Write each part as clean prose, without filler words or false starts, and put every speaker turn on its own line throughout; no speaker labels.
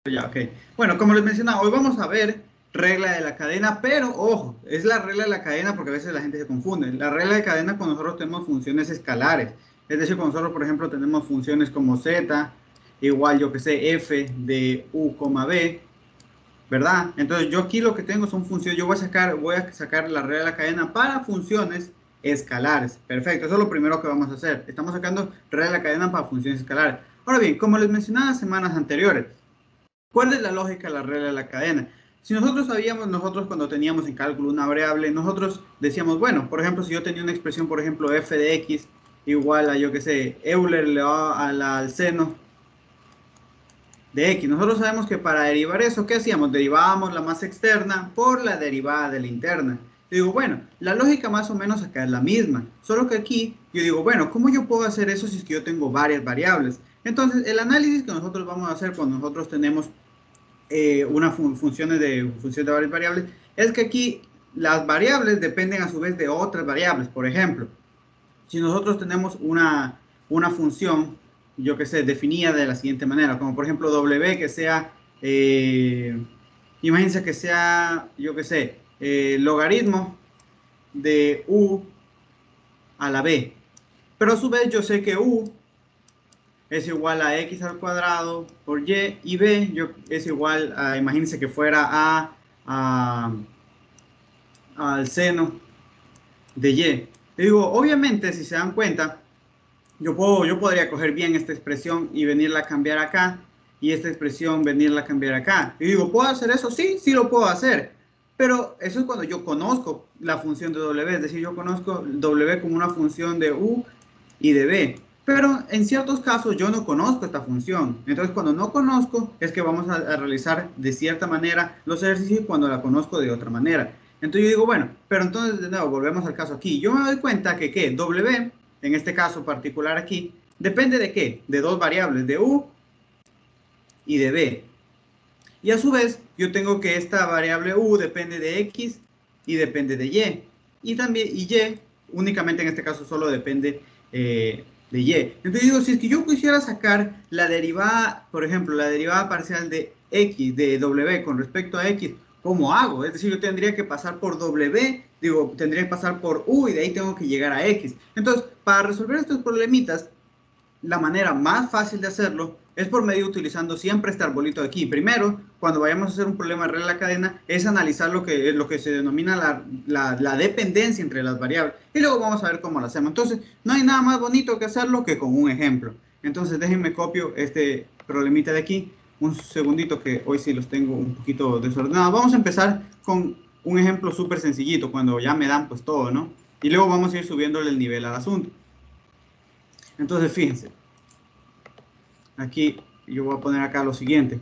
Ya, ok. Bueno, como les mencionaba, hoy vamos a ver regla de la cadena, pero ojo, es la regla de la cadena porque a veces la gente se confunde. La regla de cadena cuando nosotros tenemos funciones escalares, es decir, cuando nosotros, por ejemplo, tenemos funciones como z igual, yo que sé, f de u, b, ¿verdad? Entonces yo aquí lo que tengo son funciones, yo voy a sacar la regla de la cadena para funciones escalares. Perfecto, eso es lo primero que vamos a hacer. Estamos sacando regla de la cadena para funciones escalares. Ahora bien, como les mencionaba semanas anteriores, ¿cuál es la lógica de la regla de la cadena? Si nosotros sabíamos, nosotros cuando teníamos en cálculo una variable, nosotros decíamos, bueno, por ejemplo, si yo tenía una expresión, por ejemplo, f de x igual a, yo que sé, Euler elevado al seno de x. Nosotros sabemos que para derivar eso, ¿qué hacíamos? Derivábamos la masa externa por la derivada de la interna. Yo digo, bueno, la lógica más o menos acá es la misma, solo que aquí yo digo, bueno, ¿cómo yo puedo hacer eso si es que yo tengo varias variables? Entonces, el análisis que nosotros vamos a hacer cuando nosotros tenemos función de varias variables, es que aquí las variables dependen a su vez de otras variables. Por ejemplo, si nosotros tenemos una función, yo que sé, definida de la siguiente manera, como por ejemplo w que sea, imagínense que sea, yo que sé, logaritmo de u a la b. Pero a su vez yo sé que u es igual a x al cuadrado por y b es igual a, imagínense que fuera a al seno de y. Le digo, obviamente, si se dan cuenta, yo podría coger bien esta expresión y venirla a cambiar acá, y esta expresión venirla a cambiar acá. Y digo, ¿puedo hacer eso? Sí, sí lo puedo hacer. Pero eso es cuando yo conozco la función de w, es decir, yo conozco w como una función de u y de b. Pero en ciertos casos yo no conozco esta función. Entonces, cuando no conozco, es que vamos a realizar de cierta manera los ejercicios cuando la conozco de otra manera. Entonces yo digo, bueno, pero entonces de nuevo, volvemos al caso aquí. Yo me doy cuenta que, ¿qué? W, en este caso particular aquí, depende de ¿qué? De dos variables, de u y de b. Y a su vez, yo tengo que esta variable u depende de x y depende de y. Y también, y únicamente en este caso solo depende de y. Entonces digo, si es que yo quisiera sacar la derivada, por ejemplo, la derivada parcial de x, de w con respecto a x, ¿cómo hago? Es decir, yo tendría que pasar por w, digo, tendría que pasar por u y de ahí tengo que llegar a x. Entonces, para resolver estos problemitas, la manera más fácil de hacerlo es por medio utilizando siempre este arbolito de aquí. Primero, cuando vayamos a hacer un problema de regla de la cadena, es analizar lo que se denomina la dependencia entre las variables. Y luego vamos a ver cómo lo hacemos. Entonces, no hay nada más bonito que hacerlo que con un ejemplo. Entonces, déjenme copio este problemita de aquí. Un segundito que hoy sí los tengo un poquito desordenados. Vamos a empezar con un ejemplo súper sencillito, cuando ya me dan pues todo, ¿no? Y luego vamos a ir subiéndole el nivel al asunto. Entonces, fíjense. Aquí yo voy a poner acá lo siguiente.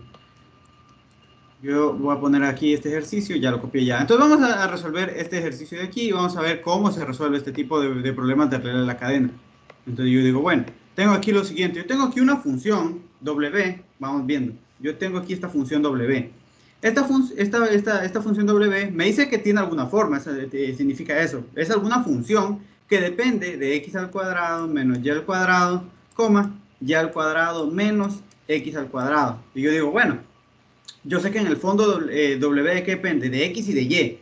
Yo voy a poner aquí este ejercicio, ya lo copié ya. Entonces vamos a resolver este ejercicio de aquí y vamos a ver cómo se resuelve este tipo de problemas de regla de la cadena. Entonces yo digo, bueno, tengo aquí lo siguiente. Yo tengo aquí una función w, vamos viendo. Yo tengo aquí esta función w. Esta función w me dice que tiene alguna forma, eso, significa eso. Es alguna función que depende de x al cuadrado menos y al cuadrado, coma, y al cuadrado menos x al cuadrado. Y yo digo, bueno, yo sé que en el fondo w de qué depende, de x y de y,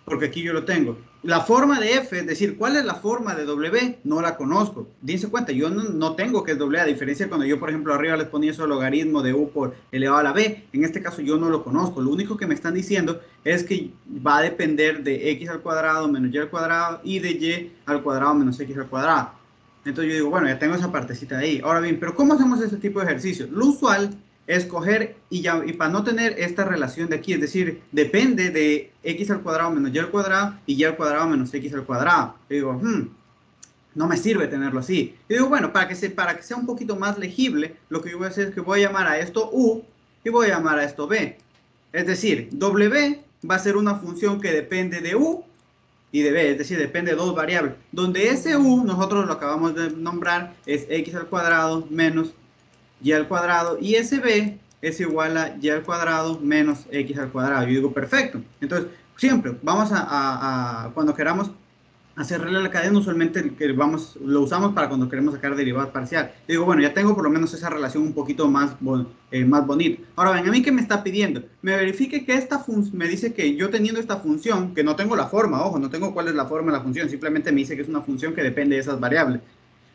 porque aquí yo lo tengo. La forma de f, es decir, ¿cuál es la forma de w? No la conozco. Dense cuenta, yo no tengo que es w, a diferencia cuando yo, por ejemplo, arriba les ponía eso logaritmo de u por elevado a la b. En este caso yo no lo conozco. Lo único que me están diciendo es que va a depender de x al cuadrado menos y al cuadrado y de y al cuadrado menos x al cuadrado. Entonces yo digo, bueno, ya tengo esa partecita de ahí. Ahora bien, pero ¿cómo hacemos este tipo de ejercicios? Lo usual es coger y para no tener esta relación de aquí, es decir, depende de x al cuadrado menos y al cuadrado y y al cuadrado menos x al cuadrado. Yo digo, no me sirve tenerlo así. Yo digo, bueno, para que sea un poquito más legible, lo que yo voy a hacer es que voy a llamar a esto u y voy a llamar a esto b. Es decir, w va a ser una función que depende de u y de b, es decir, depende de dos variables, donde ese u nosotros lo acabamos de nombrar es x al cuadrado menos y al cuadrado y ese b es igual a y al cuadrado menos x al cuadrado. Yo digo, perfecto. Entonces, siempre vamos cuando queramos hacer regla de la cadena, usualmente lo usamos para cuando queremos sacar derivada parcial. Digo, bueno, ya tengo por lo menos esa relación un poquito más bonita. Ahora ven, a mí, ¿qué me está pidiendo? Me verifique que esta función, me dice que yo teniendo esta función, que no tengo la forma, ojo, no tengo cuál es la forma de la función, simplemente me dice que es una función que depende de esas variables.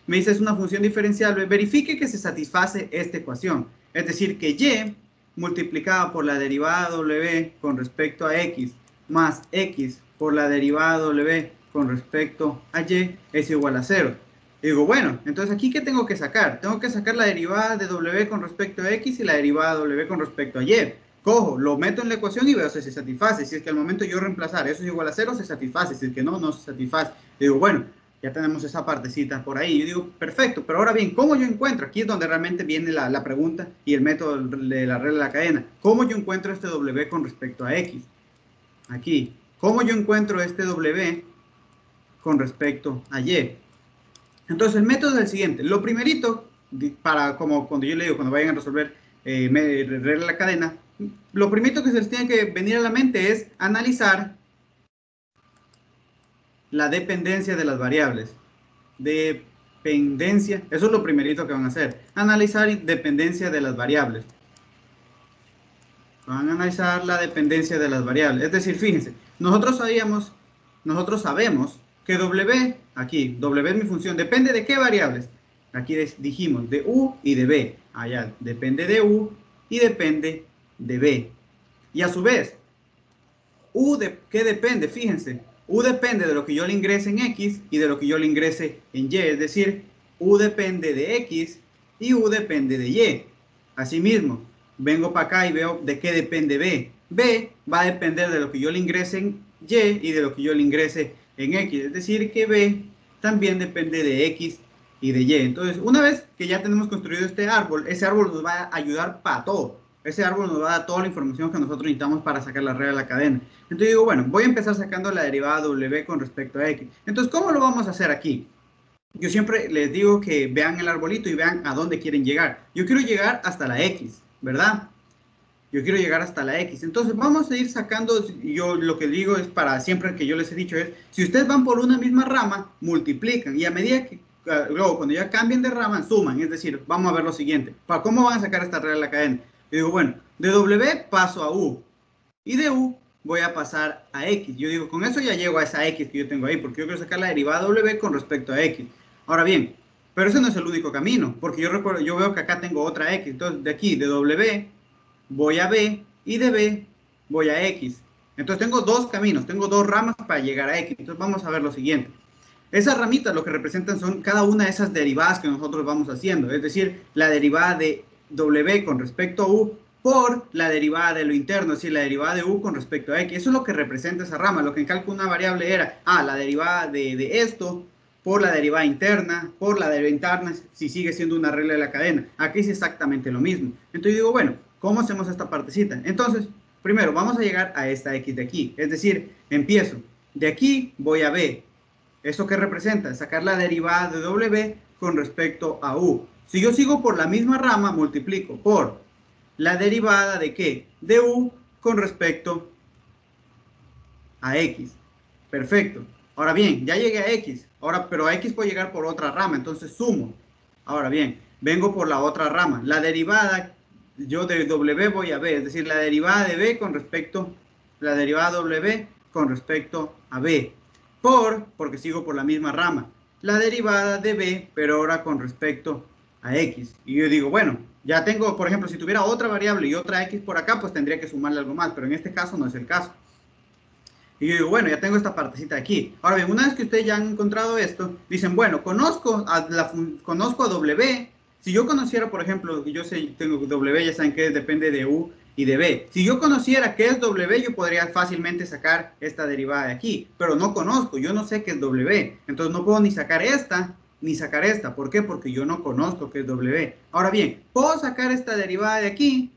Me dice es una función diferenciable, verifique que se satisface esta ecuación. Es decir, que y multiplicada por la derivada w con respecto a x más x por la derivada w con respecto a y es igual a 0. Digo, bueno, entonces aquí ¿qué tengo que sacar? Tengo que sacar la derivada de w con respecto a x y la derivada de w con respecto a y. Cojo, lo meto en la ecuación y veo si se satisface. Si es que al momento yo reemplazar eso es igual a 0, se satisface. Si es que no, no se satisface. Digo, bueno, ya tenemos esa partecita por ahí. Yo digo, perfecto, pero ahora bien, ¿cómo yo encuentro? Aquí es donde realmente viene la pregunta y el método de la regla de la cadena. ¿Cómo yo encuentro este w con respecto a x? Aquí. ¿Cómo yo encuentro este w con respecto a y? Entonces el método es el siguiente. Lo primerito, como cuando yo le digo, cuando vayan a resolver regla de la cadena, lo primerito que se les tiene que venir a la mente es analizar la dependencia de las variables. Dependencia, eso es lo primerito que van a hacer. Analizar dependencia de las variables. Van a analizar la dependencia de las variables. Es decir, fíjense, nosotros sabemos que w, aquí, w es mi función, depende de qué variables. Aquí dijimos de u y de b. Allá depende de u y depende de b. Y a su vez, ¿qué depende? Fíjense, u depende de lo que yo le ingrese en x y de lo que yo le ingrese en y. Es decir, u depende de x y u depende de y. Asimismo, vengo para acá y veo de qué depende b. B va a depender de lo que yo le ingrese en y y de lo que yo le ingrese en x. Es decir, que b también depende de x y de y. Entonces, una vez que ya tenemos construido este árbol, ese árbol nos va a ayudar para todo. Ese árbol nos va a dar toda la información que nosotros necesitamos para sacar la regla de la cadena. Entonces digo, bueno, voy a empezar sacando la derivada w con respecto a x. Entonces, ¿cómo lo vamos a hacer aquí? Yo siempre les digo que vean el arbolito y vean a dónde quieren llegar. Yo quiero llegar hasta la x, ¿verdad? Yo quiero llegar hasta la x. Entonces vamos a ir sacando, yo lo que digo es para siempre que yo les he dicho es, si ustedes van por una misma rama, multiplican y a medida que, luego cuando ya cambien de rama, suman. Es decir, vamos a ver lo siguiente. ¿Para cómo van a sacar esta regla de la cadena? Yo digo, bueno, de w paso a u y de u voy a pasar a x. Yo digo, con eso ya llego a esa x que yo tengo ahí, porque yo quiero sacar la derivada w con respecto a x. Ahora bien, pero ese no es el único camino, porque yo veo que acá tengo otra x. Entonces, de aquí, de w, voy a b y de b voy a x. Entonces, tengo dos caminos, tengo dos ramas para llegar a x. Entonces, vamos a ver lo siguiente. Esas ramitas lo que representan son cada una de esas derivadas que nosotros vamos haciendo. Es decir, la derivada de w con respecto a u por la derivada de lo interno, es decir, la derivada de u con respecto a x. Eso es lo que representa esa rama. Lo que en cálculo una variable era, la derivada de esto por la derivada interna, por la derivada interna, si sigue siendo una regla de la cadena. Aquí es exactamente lo mismo. Entonces digo, bueno, ¿cómo hacemos esta partecita? Entonces, primero vamos a llegar a esta x de aquí. Es decir, empiezo. De aquí voy a b. ¿Eso qué representa? Sacar la derivada de w con respecto a u. Si yo sigo por la misma rama, multiplico por la derivada de ¿qué? De u con respecto a x. Perfecto. Ahora bien, ya llegué a x. Ahora, pero a x puedo llegar por otra rama, entonces sumo. Ahora bien, vengo por la otra rama. La derivada, yo de w voy a b, es decir, la derivada de b con respecto, la derivada de w con respecto a b. Porque sigo por la misma rama. La derivada de b, pero ahora con respecto a x. Y yo digo, bueno, ya tengo, por ejemplo, si tuviera otra variable y otra x por acá, pues tendría que sumarle algo más, pero en este caso no es el caso. Y yo digo, bueno, ya tengo esta partecita aquí. Ahora bien, una vez que ustedes ya han encontrado esto, dicen, bueno, conozco a w. Si yo conociera, por ejemplo, yo tengo w, ya saben que depende de u y de b. Si yo conociera qué es w, yo podría fácilmente sacar esta derivada de aquí. Pero no conozco, yo no sé qué es w. Entonces no puedo ni sacar esta, ni sacar esta. ¿Por qué? Porque yo no conozco qué es w. Ahora bien, puedo sacar esta derivada de aquí.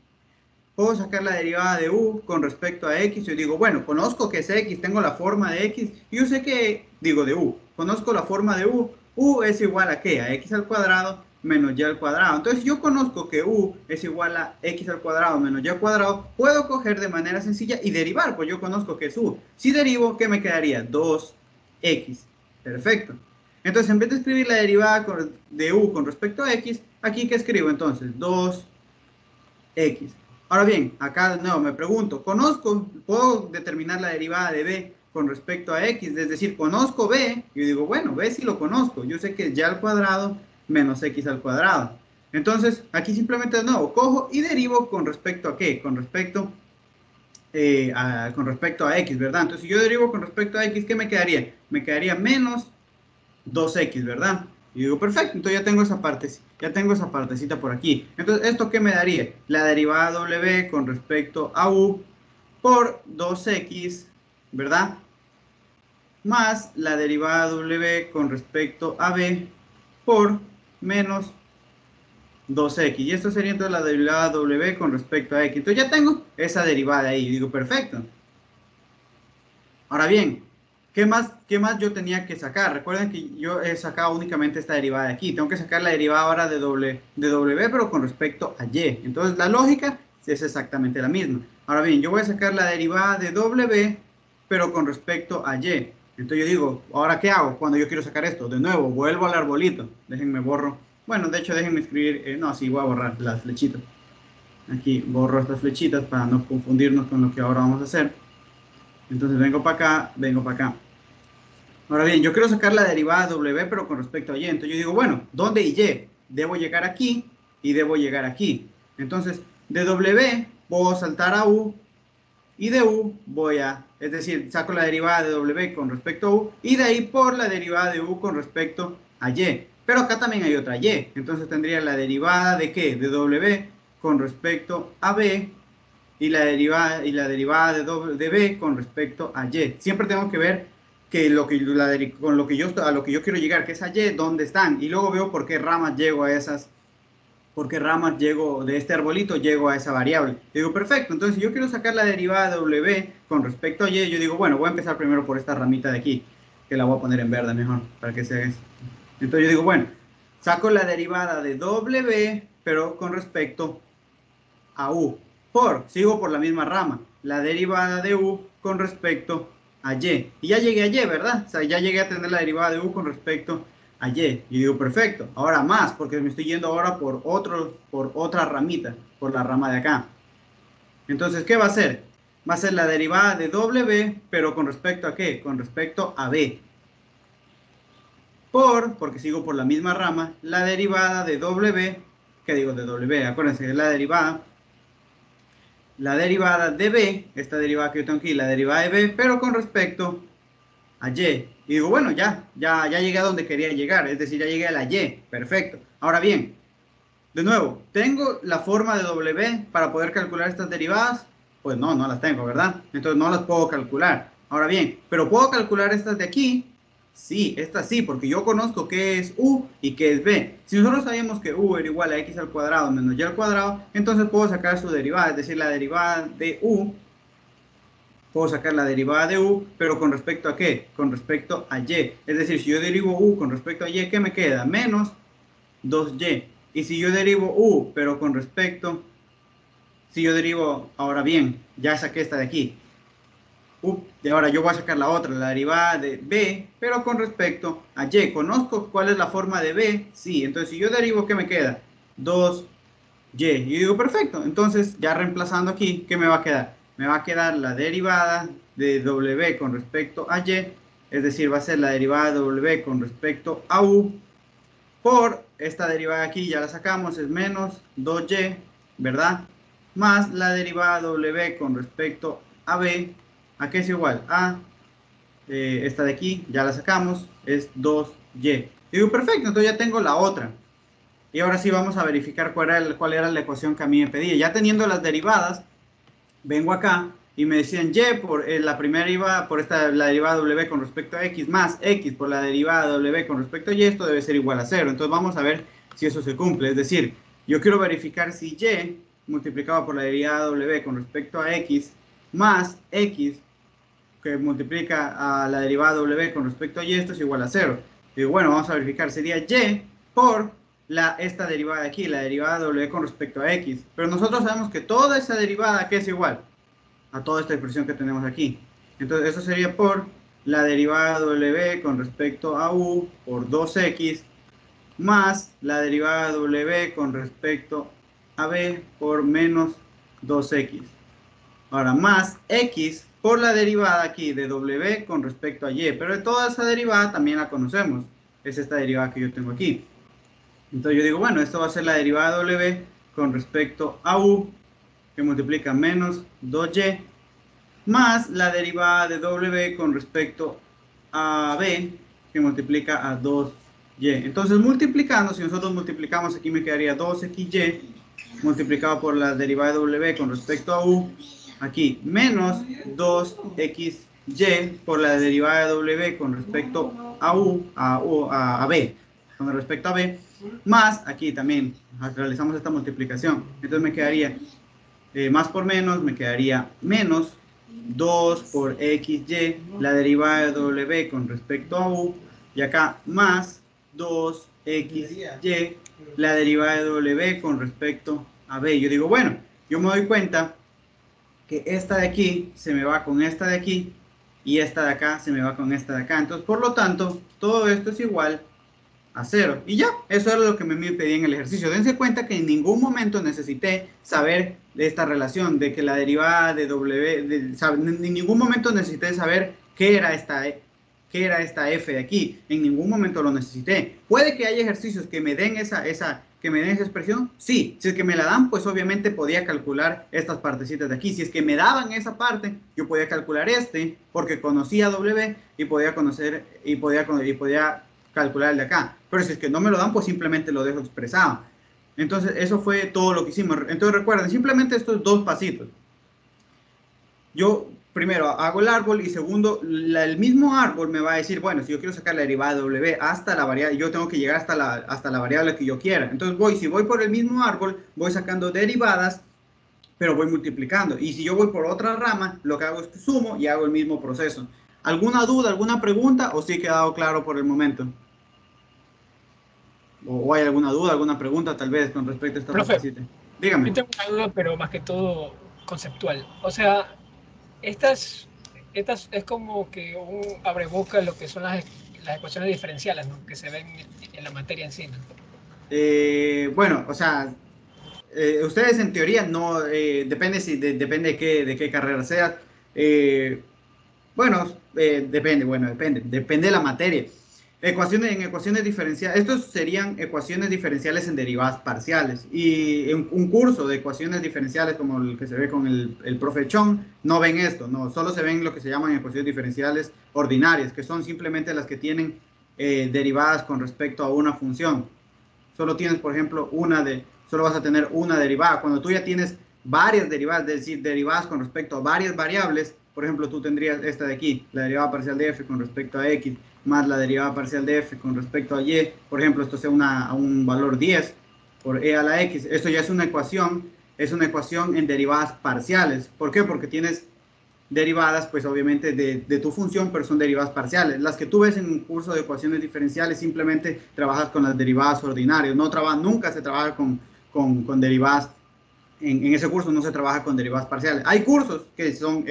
Puedo sacar la derivada de u con respecto a x. Yo digo, bueno, conozco que es x, tengo la forma de x. Y yo sé que, digo de u, conozco la forma de u. U es igual a ¿qué? A x al cuadrado menos y al cuadrado. Entonces, yo conozco que u es igual a x al cuadrado menos y al cuadrado. Puedo coger de manera sencilla y derivar, pues yo conozco que es u. Si derivo, ¿qué me quedaría? 2x. Perfecto. Entonces, en vez de escribir la derivada de u con respecto a x, aquí, ¿qué escribo entonces? 2x. Ahora bien, acá de nuevo me pregunto, ¿puedo determinar la derivada de b con respecto a x? Es decir, conozco b, y yo digo, bueno, b sí lo conozco. Yo sé que es y al cuadrado menos x al cuadrado. Entonces, aquí simplemente de nuevo, cojo y derivo con respecto a qué? Con respecto a x, ¿verdad? Entonces, si yo derivo con respecto a x, ¿qué me quedaría? Me quedaría menos 2x, ¿verdad? Y digo, perfecto, entonces ya tengo esa partecita por aquí. Entonces, ¿esto qué me daría? La derivada w con respecto a u por 2x, ¿verdad? Más la derivada w con respecto a b por menos 2x. Y esto sería entonces la derivada w con respecto a x. Entonces ya tengo esa derivada ahí. Y digo, perfecto. Ahora bien, qué más yo tenía que sacar? Recuerden que yo he sacado únicamente esta derivada de aquí. Tengo que sacar la derivada ahora de w, pero con respecto a y. Entonces la lógica es exactamente la misma. Ahora bien, yo voy a sacar la derivada de w, pero con respecto a y. Entonces yo digo, ¿ahora qué hago cuando yo quiero sacar esto? De nuevo, vuelvo al arbolito. Déjenme borro. Bueno, de hecho, déjenme escribir. No, sí, voy a borrar las flechitas. Aquí borro estas flechitas para no confundirnos con lo que ahora vamos a hacer. Entonces vengo para acá, vengo para acá. Ahora bien, yo quiero sacar la derivada de w, pero con respecto a y. Entonces yo digo, bueno, ¿dónde y? Debo llegar aquí y debo llegar aquí. Entonces, de w puedo saltar a u y de u es decir, saco la derivada de w con respecto a u y de ahí por la derivada de u con respecto a y. Pero acá también hay otra y. Entonces tendría la derivada de ¿qué? De w con respecto a b y la derivada de b con respecto a y. Siempre tengo que ver que con lo que a lo que yo quiero llegar, que es a y, dónde están, y luego veo por qué ramas llego a esas, por qué ramas llego de este arbolito, llego a esa variable. Digo, perfecto, entonces si yo quiero sacar la derivada de w con respecto a y, yo digo, bueno, voy a empezar primero por esta ramita de aquí, que la voy a poner en verde mejor, para que se vea. Entonces yo digo, bueno, saco la derivada de w, pero con respecto a u. Sigo por la misma rama, la derivada de u con respecto a y. Y ya llegué a y, ¿verdad? O sea, ya llegué a tener la derivada de u con respecto a y. Y digo, perfecto, ahora más, porque me estoy yendo ahora por otra ramita, por la rama de acá. Entonces, ¿qué va a ser? Va a ser la derivada de w, pero con respecto a ¿qué? Con respecto a b. Porque sigo por la misma rama, la derivada de w, ¿qué digo de w? Acuérdense, es la derivada de b, esta derivada que yo tengo aquí, la derivada de b, pero con respecto a y. Y digo, bueno, ya llegué a donde quería llegar, es decir, ya llegué a la y, perfecto. Ahora bien, de nuevo, ¿tengo la forma de w para poder calcular estas derivadas? Pues no las tengo, ¿verdad? Entonces no las puedo calcular. Ahora bien, ¿pero puedo calcular estas de aquí? Sí, estas sí, porque yo conozco qué es u y qué es b. Si nosotros sabemos que u era igual a x al cuadrado menos y al cuadrado, entonces puedo sacar su derivada, es decir, la derivada de u. Puedo sacar la derivada de u, pero ¿con respecto a qué? Con respecto a y. Es decir, si yo derivo u con respecto a y, ¿qué me queda? Menos 2y. Y si yo derivo u, pero con respecto, si yo derivo, ahora bien, ya saqué esta de aquí. Y ahora yo voy a sacar la otra, la derivada de b, pero con respecto a y. ¿Conozco cuál es la forma de b? Sí. Entonces, si yo derivo, ¿qué me queda? 2y. Y yo digo, perfecto. Entonces, ya reemplazando aquí, ¿qué me va a quedar? Me va a quedar la derivada de w con respecto a y, es decir, va a ser la derivada de w con respecto a u, por esta derivada aquí, ya la sacamos, es menos 2y, ¿verdad? Más la derivada de w con respecto a b, ¿a qué es igual? A esta de aquí, ya la sacamos, es 2y. Digo, perfecto, entonces ya tengo la otra. Y ahora sí vamos a verificar cuál era la ecuación que a mí me pedía. Ya teniendo las derivadas, vengo acá y me decían y por la primera derivada, la derivada w con respecto a x, más x por la derivada w con respecto a y, esto debe ser igual a 0. Entonces vamos a ver si eso se cumple. Es decir, yo quiero verificar si y multiplicado por la derivada w con respecto a x, más x que multiplica a la derivada w con respecto a y, esto es igual a 0. Digo, bueno, vamos a verificar, sería y por esta derivada de aquí, la derivada de w con respecto a x. Pero nosotros sabemos que toda esa derivada, ¿qué es igual? A toda esta expresión que tenemos aquí. Entonces, eso sería por la derivada de W con respecto a U por 2X más la derivada de W con respecto a B por menos 2X. Ahora, más X por la derivada aquí de W con respecto a Y. Pero de toda esa derivada también la conocemos. Es esta derivada que yo tengo aquí. Entonces yo digo, bueno, esto va a ser la derivada de W con respecto a U, que multiplica menos 2Y, más la derivada de W con respecto a B, que multiplica a 2Y. Entonces multiplicando, si nosotros multiplicamos, aquí me quedaría 2XY multiplicado por la derivada de W con respecto a U, aquí menos 2XY por la derivada de W con respecto a a B, con respecto a B, más aquí también realizamos esta multiplicación. Entonces me quedaría más por menos, me quedaría menos 2 por XY, la derivada de W con respecto a U, y acá más 2XY, la derivada de W con respecto a B. Yo digo, bueno, yo me doy cuenta que esta de aquí se me va con esta de aquí, y esta de acá se me va con esta de acá. Entonces, por lo tanto, todo esto es igual a 0. Y ya, eso era lo que me pedí en el ejercicio. Dense cuenta que en ningún momento necesité saber de esta relación, de que la derivada de W, en ningún momento necesité saber qué era esta f de aquí. En ningún momento lo necesité. Puede que haya ejercicios que me den esa expresión. Sí, si es que me la dan, pues obviamente podía calcular estas partecitas de aquí. Si es que me daban esa parte, yo podía calcular porque conocía W y podía calcular el de acá. Pero si es que no me lo dan, pues simplemente lo dejo expresado. Entonces, eso fue todo lo que hicimos. Entonces, recuerden, simplemente estos dos pasitos. Yo, primero, hago el árbol y segundo, el mismo árbol me va a decir, bueno, si yo quiero sacar la derivada de W hasta la variable, yo tengo que llegar hasta la variable que yo quiera. Entonces, si voy por el mismo árbol, voy sacando derivadas, pero voy multiplicando. Y si yo voy por otra rama, lo que hago es que sumo y hago el mismo proceso. ¿Alguna duda, alguna pregunta o sí ha quedado claro por el momento? ¿O hay alguna duda, alguna pregunta tal vez con respecto a esta
Profe,
partecita? Dígame.
yo tengo una duda, pero más que todo conceptual. O sea, estas es como que un abrebocas lo que son las ecuaciones diferenciales, ¿no? Que se ven en la materia en sí, ¿no?
Bueno, o sea, ustedes en teoría no, depende depende de qué carrera sea. Depende de la materia. En ecuaciones diferenciales, estos serían ecuaciones diferenciales en derivadas parciales. Y en un curso de ecuaciones diferenciales como el que se ve con el profe Chong, no ven esto, no, solo se ven lo que se llaman ecuaciones diferenciales ordinarias, que son simplemente las que tienen derivadas con respecto a una función. Solo tienes, por ejemplo, solo vas a tener una derivada. Cuando tú ya tienes varias derivadas, es decir, derivadas con respecto a varias variables, por ejemplo, tú tendrías esta de aquí, la derivada parcial de f con respecto a x, más la derivada parcial de f con respecto a y, por ejemplo, esto sea un valor 10 por e a la x. Esto ya es una ecuación en derivadas parciales. ¿Por qué? Porque tienes derivadas, pues obviamente de tu función, pero son derivadas parciales. Las que tú ves en un curso de ecuaciones diferenciales simplemente trabajas con las derivadas ordinarias, nunca se trabaja con derivadas, en ese curso no se trabaja con derivadas parciales. Hay cursos que son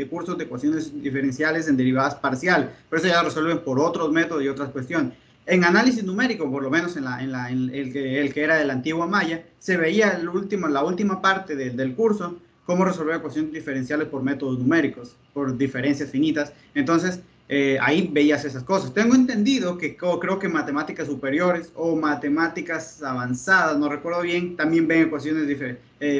cursos de ecuaciones diferenciales en derivadas parciales, pero eso ya lo resuelven por otros métodos y otras cuestiones. En análisis numérico, por lo menos en el que era de la antigua Maya, se veía la última parte del curso cómo resolver ecuaciones diferenciales por métodos numéricos, por diferencias finitas. Entonces, ahí veías esas cosas. Tengo entendido que creo que matemáticas superiores o matemáticas avanzadas, no recuerdo bien, también ven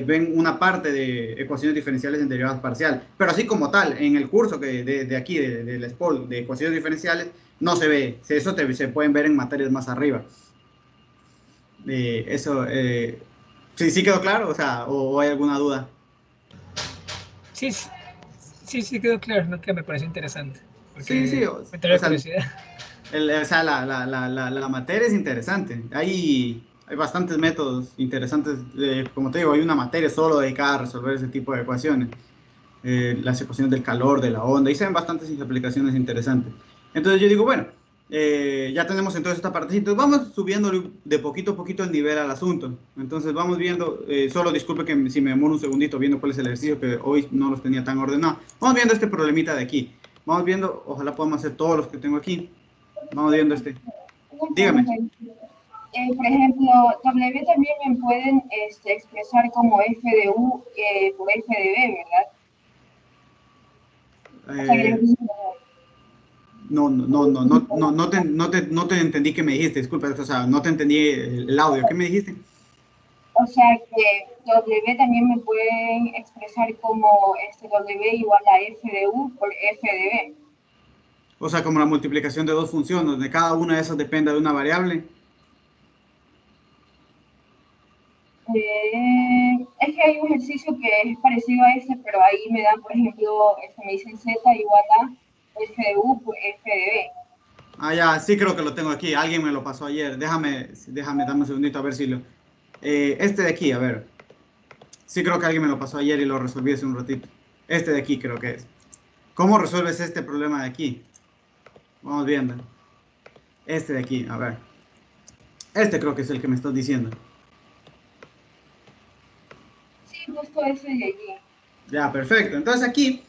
ven una parte de ecuaciones diferenciales en derivadas parciales. Pero así como tal, en el curso de aquí, de la SPOL, de ecuaciones diferenciales, no se ve. Se pueden ver en materias más arriba. Eso, ¿sí quedó claro? O sea, ¿o hay alguna duda?
Sí, sí quedó claro, ¿no? Que me parece interesante,
Sí, sí,
porque me trae
o
la
sea,
curiosidad.
la materia es interesante. Hay bastantes métodos interesantes. Como te digo, hay una materia solo dedicada a resolver ese tipo de ecuaciones. Las ecuaciones del calor, de la onda, y se ven bastantes aplicaciones interesantes. Entonces yo digo, bueno, ya tenemos entonces esta partecita. Vamos subiendo de poquito a poquito el nivel al asunto. Entonces vamos viendo, solo disculpe si me demoro un segundito viendo cuál es el ejercicio, que hoy no los tenía tan ordenados. Vamos viendo este problemita de aquí. Vamos viendo, ojalá podamos hacer todos los que tengo aquí. Vamos viendo este.
Una
Dígame.
pregunta. Por ejemplo, W también me pueden expresar como F de U por F de B, ¿verdad? O sea,
Eh, no te entendí qué me dijiste, disculpa, o sea, no te entendí el audio. ¿Qué me dijiste?
o sea que W también me pueden expresar como W igual a F de U por F de B.
O sea, como la multiplicación de dos funciones, donde cada una de esas dependa de una variable.
Es que hay un ejercicio que es parecido a ese, pero ahí me dan, por ejemplo, me dicen Z igual a F de U por F de B.
Ah, ya, sí creo que lo tengo aquí. Alguien me lo pasó ayer. Dame un segundito a ver si lo... este de aquí, a ver. Sí creo que alguien me lo pasó ayer y lo resolví hace un ratito. Este de aquí creo que es. ¿Cómo resuelves este problema de aquí? Vamos viendo. Este de aquí, a ver. Este creo que es el que me estás diciendo.
Sí, justo ese de allí.
Ya, perfecto. Entonces aquí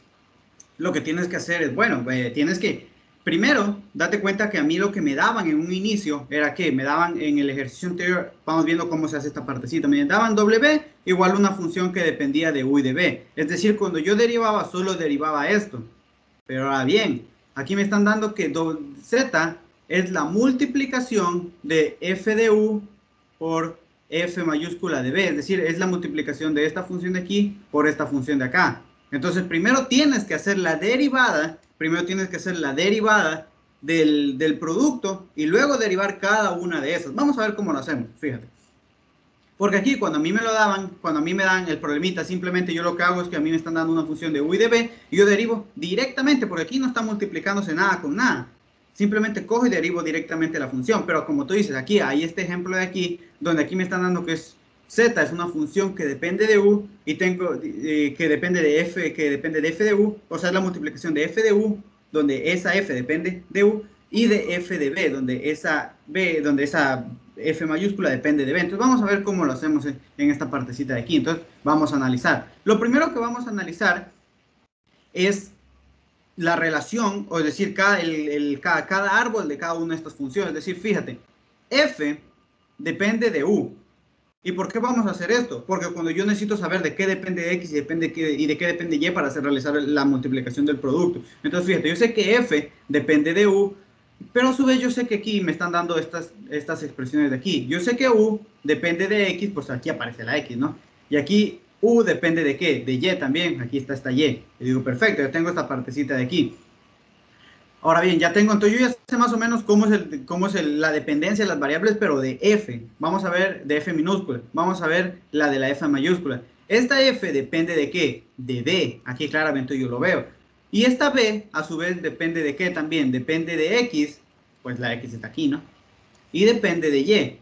lo que tienes que hacer es, bueno, tienes que, primero, date cuenta que a mí lo que me daban en un inicio era que me daban en el ejercicio anterior, vamos viendo cómo se hace esta partecita, me daban W igual una función que dependía de U y de B. Es decir, cuando yo derivaba, solo derivaba esto. Pero ahora bien, aquí me están dando que Z es la multiplicación de F de U por F mayúscula de B, es decir, es la multiplicación de esta función de aquí por esta función de acá. Entonces, primero tienes que hacer la derivada, del producto y luego derivar cada una de esas. Vamos a ver cómo lo hacemos, fíjate. Porque aquí cuando a mí me lo daban, cuando a mí me dan el problemita, simplemente yo lo que hago es que a mí me están dando una función de U y de B y yo derivo directamente, porque aquí no está multiplicándose nada con nada. Simplemente cojo y derivo directamente la función, pero como tú dices, aquí hay este ejemplo de aquí, donde aquí me están dando que es Z es una función que depende de U y tengo que depende de F de U, o sea, es la multiplicación de F de U, donde esa F depende de U, y de F de B, donde esa F mayúscula depende de B. Entonces vamos a ver cómo lo hacemos en esta partecita de aquí. Entonces vamos a analizar. Lo primero que vamos a analizar es la relación, o es decir, cada árbol de cada una de estas funciones. Es decir, fíjate, F depende de U. ¿Y por qué vamos a hacer esto? Porque cuando yo necesito saber de qué depende X y de qué depende Y para realizar la multiplicación del producto. Entonces, fíjate, yo sé que F depende de U, pero a su vez yo sé que aquí me están dando estas expresiones de aquí. Yo sé que U depende de X, pues aquí aparece la X, ¿no? Y aquí U depende de qué? De Y también. Aquí está esta Y. Y digo, perfecto, ya tengo esta partecita de aquí. Ahora bien, ya tengo, entonces yo ya sé más o menos cómo es la dependencia de las variables, pero de F. Vamos a ver de F minúscula. Vamos a ver la de la F mayúscula. Esta F depende de qué? De B. Aquí claramente yo lo veo. Y esta B, a su vez, depende de qué también. Depende de X. Pues la X está aquí, ¿no? Y depende de Y.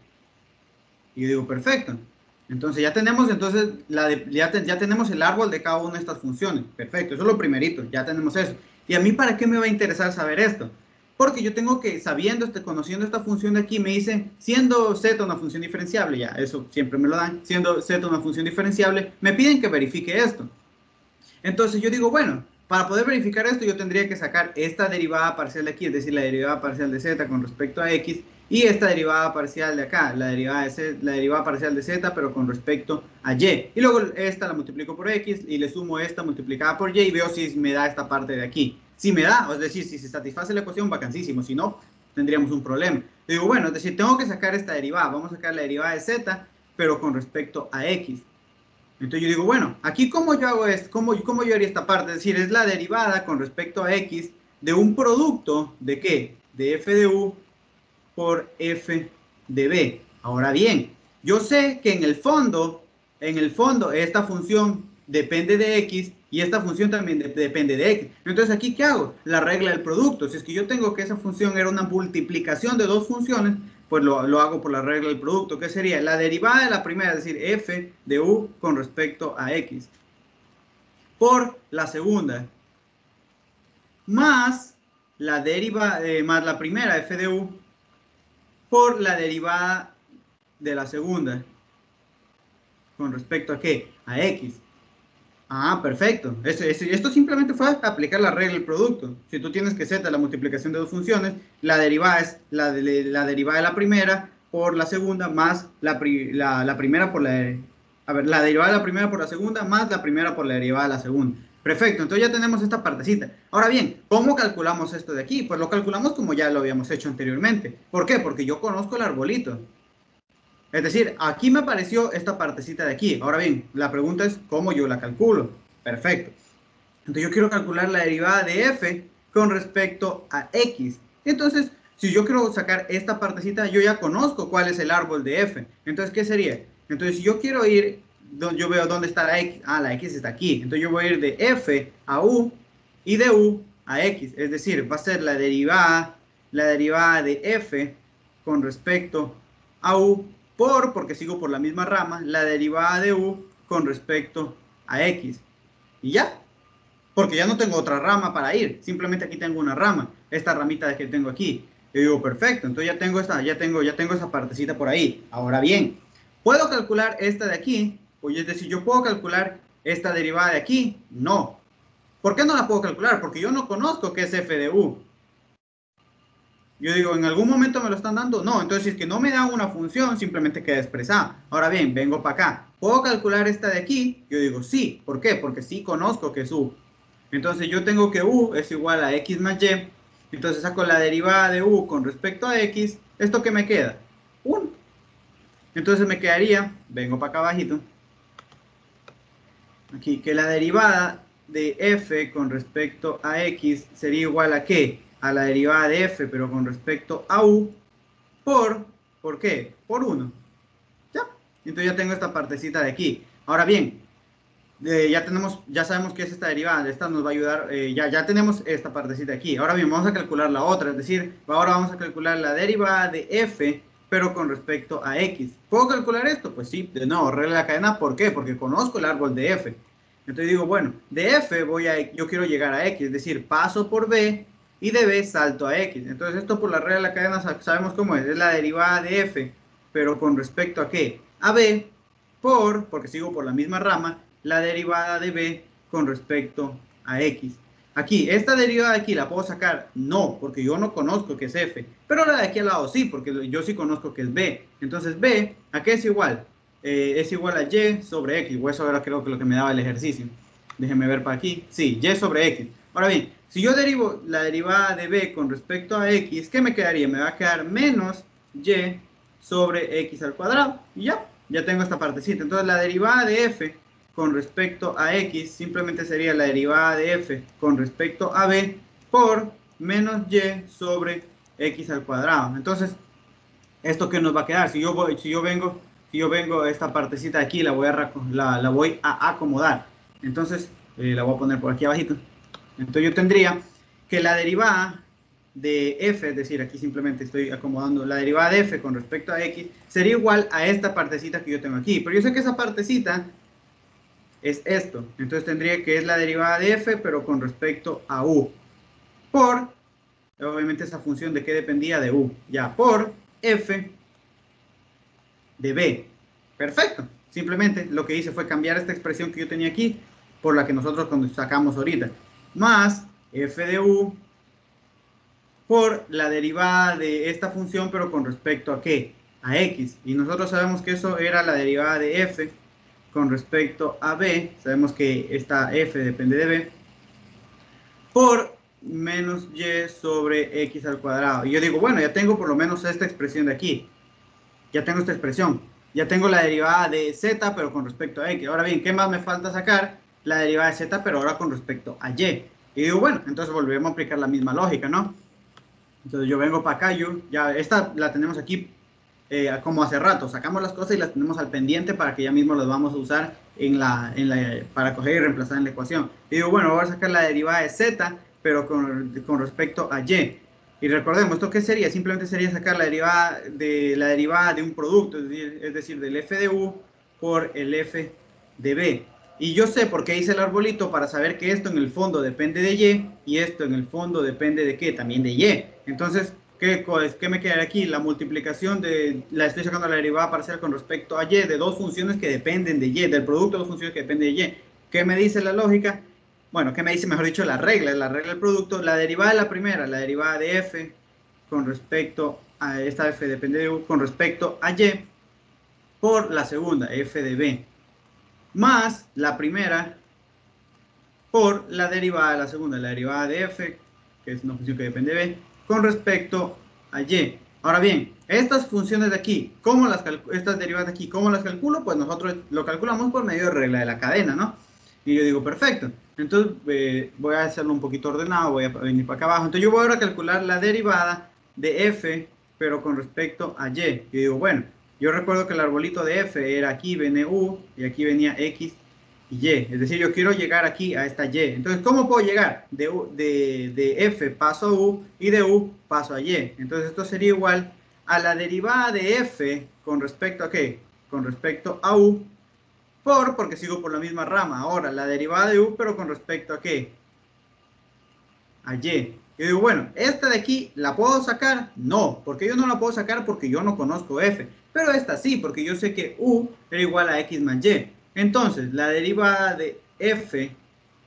Y yo digo, perfecto. Entonces ya tenemos, ya tenemos el árbol de cada una de estas funciones. Perfecto, eso es lo primerito, ya tenemos eso. ¿Y a mí para qué me va a interesar saber esto? Porque yo tengo que, conociendo esta función de aquí, me dicen, siendo z una función diferenciable, ya, eso siempre me lo dan, siendo z una función diferenciable, me piden que verifique esto. Entonces yo digo, bueno, para poder verificar esto yo tendría que sacar esta derivada parcial de aquí, es decir, la derivada parcial de z con respecto a x, y esta derivada parcial de acá, la derivada parcial de z, pero con respecto a y. Y luego esta la multiplico por x y le sumo esta multiplicada por y y veo si me da esta parte de aquí. Si me da, es decir, si se satisface la ecuación, vacancísimo. Si no, tendríamos un problema. Digo, bueno, es decir, tengo que sacar esta derivada. Vamos a sacar la derivada de z, pero con respecto a x. Entonces yo digo, bueno, aquí cómo yo hago esto, cómo yo haría esta parte, es decir, es la derivada con respecto a x de un producto de qué, de f de u por f de b. Ahora bien, yo sé que en el fondo esta función depende de x y esta función también depende de x. Entonces aquí ¿qué hago? La regla del producto. Si es que yo tengo que esa función era una multiplicación de dos funciones, pues lo hago por la regla del producto, que sería la derivada de la primera, es decir, f de u con respecto a x, por la segunda, más más la primera, f de u, por la derivada de la segunda, con respecto a qué? A x. Ah, perfecto. Esto simplemente fue aplicar la regla del producto. Si tú tienes que z la multiplicación de dos funciones, la derivada es la derivada de la primera por la segunda más la primera por la... A ver, la derivada de la primera por la segunda más la primera por la derivada de la segunda. Perfecto, entonces ya tenemos esta partecita. Ahora bien, ¿cómo calculamos esto de aquí? Pues lo calculamos como ya lo habíamos hecho anteriormente. ¿Por qué? Porque yo conozco el arbolito. Es decir, aquí me apareció esta partecita de aquí. Ahora bien, la pregunta es cómo yo la calculo. Perfecto. Entonces yo quiero calcular la derivada de f con respecto a x. Entonces, si yo quiero sacar esta partecita, yo ya conozco cuál es el árbol de f. Entonces, ¿qué sería? Entonces, si yo quiero ir, yo veo dónde está la x. Ah, la x está aquí. Entonces yo voy a ir de f a u y de u a x. Es decir, va a ser la derivada de f con respecto a u porque sigo por la misma rama, la derivada de u con respecto a x. Y ya, porque ya no tengo otra rama para ir, simplemente aquí tengo una rama, esta ramita que tengo aquí. Yo digo, perfecto, entonces ya tengo esa partecita por ahí. Ahora bien, ¿puedo calcular esta de aquí? Pues es decir, ¿yo puedo calcular esta derivada de aquí? No. ¿Por qué no la puedo calcular? Porque yo no conozco qué es f de u. Yo digo, ¿en algún momento me lo están dando? No, entonces si es que no me dan una función, simplemente queda expresada. Ahora bien, vengo para acá. ¿Puedo calcular esta de aquí? Yo digo, sí. ¿Por qué? Porque sí conozco que es u. Entonces yo tengo que u es igual a x más y. Entonces saco la derivada de u con respecto a x. ¿Esto qué me queda? 1. Entonces me quedaría, vengo para acá abajito, aquí, que la derivada de f con respecto a x sería igual a ¿qué? A la derivada de f, pero con respecto a u, ¿por qué? Por 1. ¿Ya? Entonces ya tengo esta partecita de aquí. Ahora bien, ya sabemos qué es esta derivada, esta nos va a ayudar, ya tenemos esta partecita aquí. Ahora bien, vamos a calcular la otra, es decir, ahora vamos a calcular la derivada de f, pero con respecto a x. ¿Puedo calcular esto? Pues sí, de nuevo, regla de la cadena, ¿por qué? Porque conozco el árbol de f. Entonces digo, bueno, de f yo quiero llegar a x, es decir, paso por b y de b salto a x. Entonces esto por la regla de la cadena sabemos cómo es la derivada de f, pero con respecto a qué? A b porque sigo por la misma rama, la derivada de b con respecto a x. Aquí, esta derivada de aquí, ¿la puedo sacar? No, porque yo no conozco que es f. Pero la de aquí al lado sí, porque yo sí conozco que es b. Entonces, b, ¿a qué es igual? Es igual a y sobre x. O eso era creo que lo que me daba el ejercicio. Déjenme ver para aquí. Sí, y sobre x. Ahora bien, si yo derivo la derivada de b con respecto a x, ¿qué me quedaría? Me va a quedar menos y sobre x al cuadrado. Y ya tengo esta partecita. Entonces, la derivada de f con respecto a x simplemente sería la derivada de f con respecto a b por menos y sobre x al cuadrado. Entonces, ¿esto qué nos va a quedar? Si yo vengo esta partecita de aquí, la voy a acomodar. Entonces, la voy a poner por aquí abajito. Entonces yo tendría que la derivada de f, es decir, aquí simplemente estoy acomodando la derivada de f con respecto a x, sería igual a esta partecita que yo tengo aquí. Pero yo sé que esa partecita es esto. Entonces tendría que es la derivada de f, pero con respecto a u. Obviamente esa función de qué dependía de u. Ya, por f de b. Perfecto. Simplemente lo que hice fue cambiar esta expresión que yo tenía aquí por la que nosotros sacamos ahorita. Más f de u por la derivada de esta función, pero con respecto a ¿qué? A x. Y nosotros sabemos que eso era la derivada de f con respecto a b. Sabemos que esta f depende de b. Por menos y sobre x al cuadrado. Y yo digo, bueno, ya tengo por lo menos esta expresión de aquí. Ya tengo esta expresión. Ya tengo la derivada de z, pero con respecto a x. Ahora bien, ¿qué más me falta sacar? La derivada de z, pero ahora con respecto a y. Y digo, bueno, entonces volvemos a aplicar la misma lógica, ¿no? Entonces yo vengo para acá, ya esta la tenemos aquí como hace rato. Sacamos las cosas y las tenemos al pendiente para que ya mismo las vamos a usar para coger y reemplazar en la ecuación. Y digo, bueno, voy a sacar la derivada de z, pero con respecto a y. Y recordemos, ¿esto qué sería? Simplemente sería sacar la derivada de un producto, es decir, del f de u por el f de b. Y yo sé por qué hice el arbolito para saber que esto en el fondo depende de y esto en el fondo depende de ¿qué? También de y. Entonces, ¿qué me queda aquí? La multiplicación estoy sacando la derivada parcial con respecto a y de dos funciones que dependen de y, del producto de dos funciones que dependen de y. ¿Qué me dice la lógica? Bueno, ¿qué me dice, mejor dicho, la regla del producto? La derivada de la primera, la derivada de f con respecto a esta f depende de u con respecto a y por la segunda, f de b, más la primera por la derivada de la segunda, la derivada de f, que es una función que depende de b, con respecto a y. Ahora bien, estas funciones de aquí, estas derivadas de aquí, ¿cómo las calculo? Pues nosotros lo calculamos por medio de regla de la cadena, ¿no? Y yo digo, perfecto. Entonces voy a hacerlo un poquito ordenado, voy a venir para acá abajo. Entonces yo voy ahora a calcular la derivada de f, pero con respecto a y. Yo digo, bueno, yo recuerdo que el arbolito de f era aquí, viene u, y aquí venía x y y. Es decir, yo quiero llegar aquí a esta y. Entonces, ¿cómo puedo llegar? De f paso a u y de u paso a y. Entonces, esto sería igual a la derivada de f con respecto a ¿qué? Con respecto a u porque sigo por la misma rama. Ahora, la derivada de u, pero con respecto a ¿qué? A y. Yo digo, bueno, esta de aquí, ¿la puedo sacar? No, porque yo no la puedo sacar porque yo no conozco f. Pero esta sí, porque yo sé que u era igual a x más y. Entonces, la derivada de f,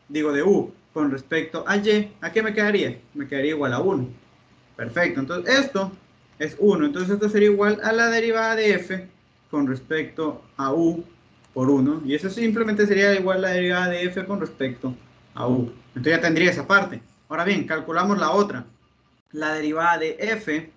digo de u, con respecto a y, ¿a qué me quedaría? Me quedaría igual a 1. Perfecto, entonces esto es 1. Entonces esto sería igual a la derivada de f con respecto a u por 1. Y eso simplemente sería igual a la derivada de f con respecto a u. Entonces ya tendría esa parte. Ahora bien, calculamos la otra. La derivada de f,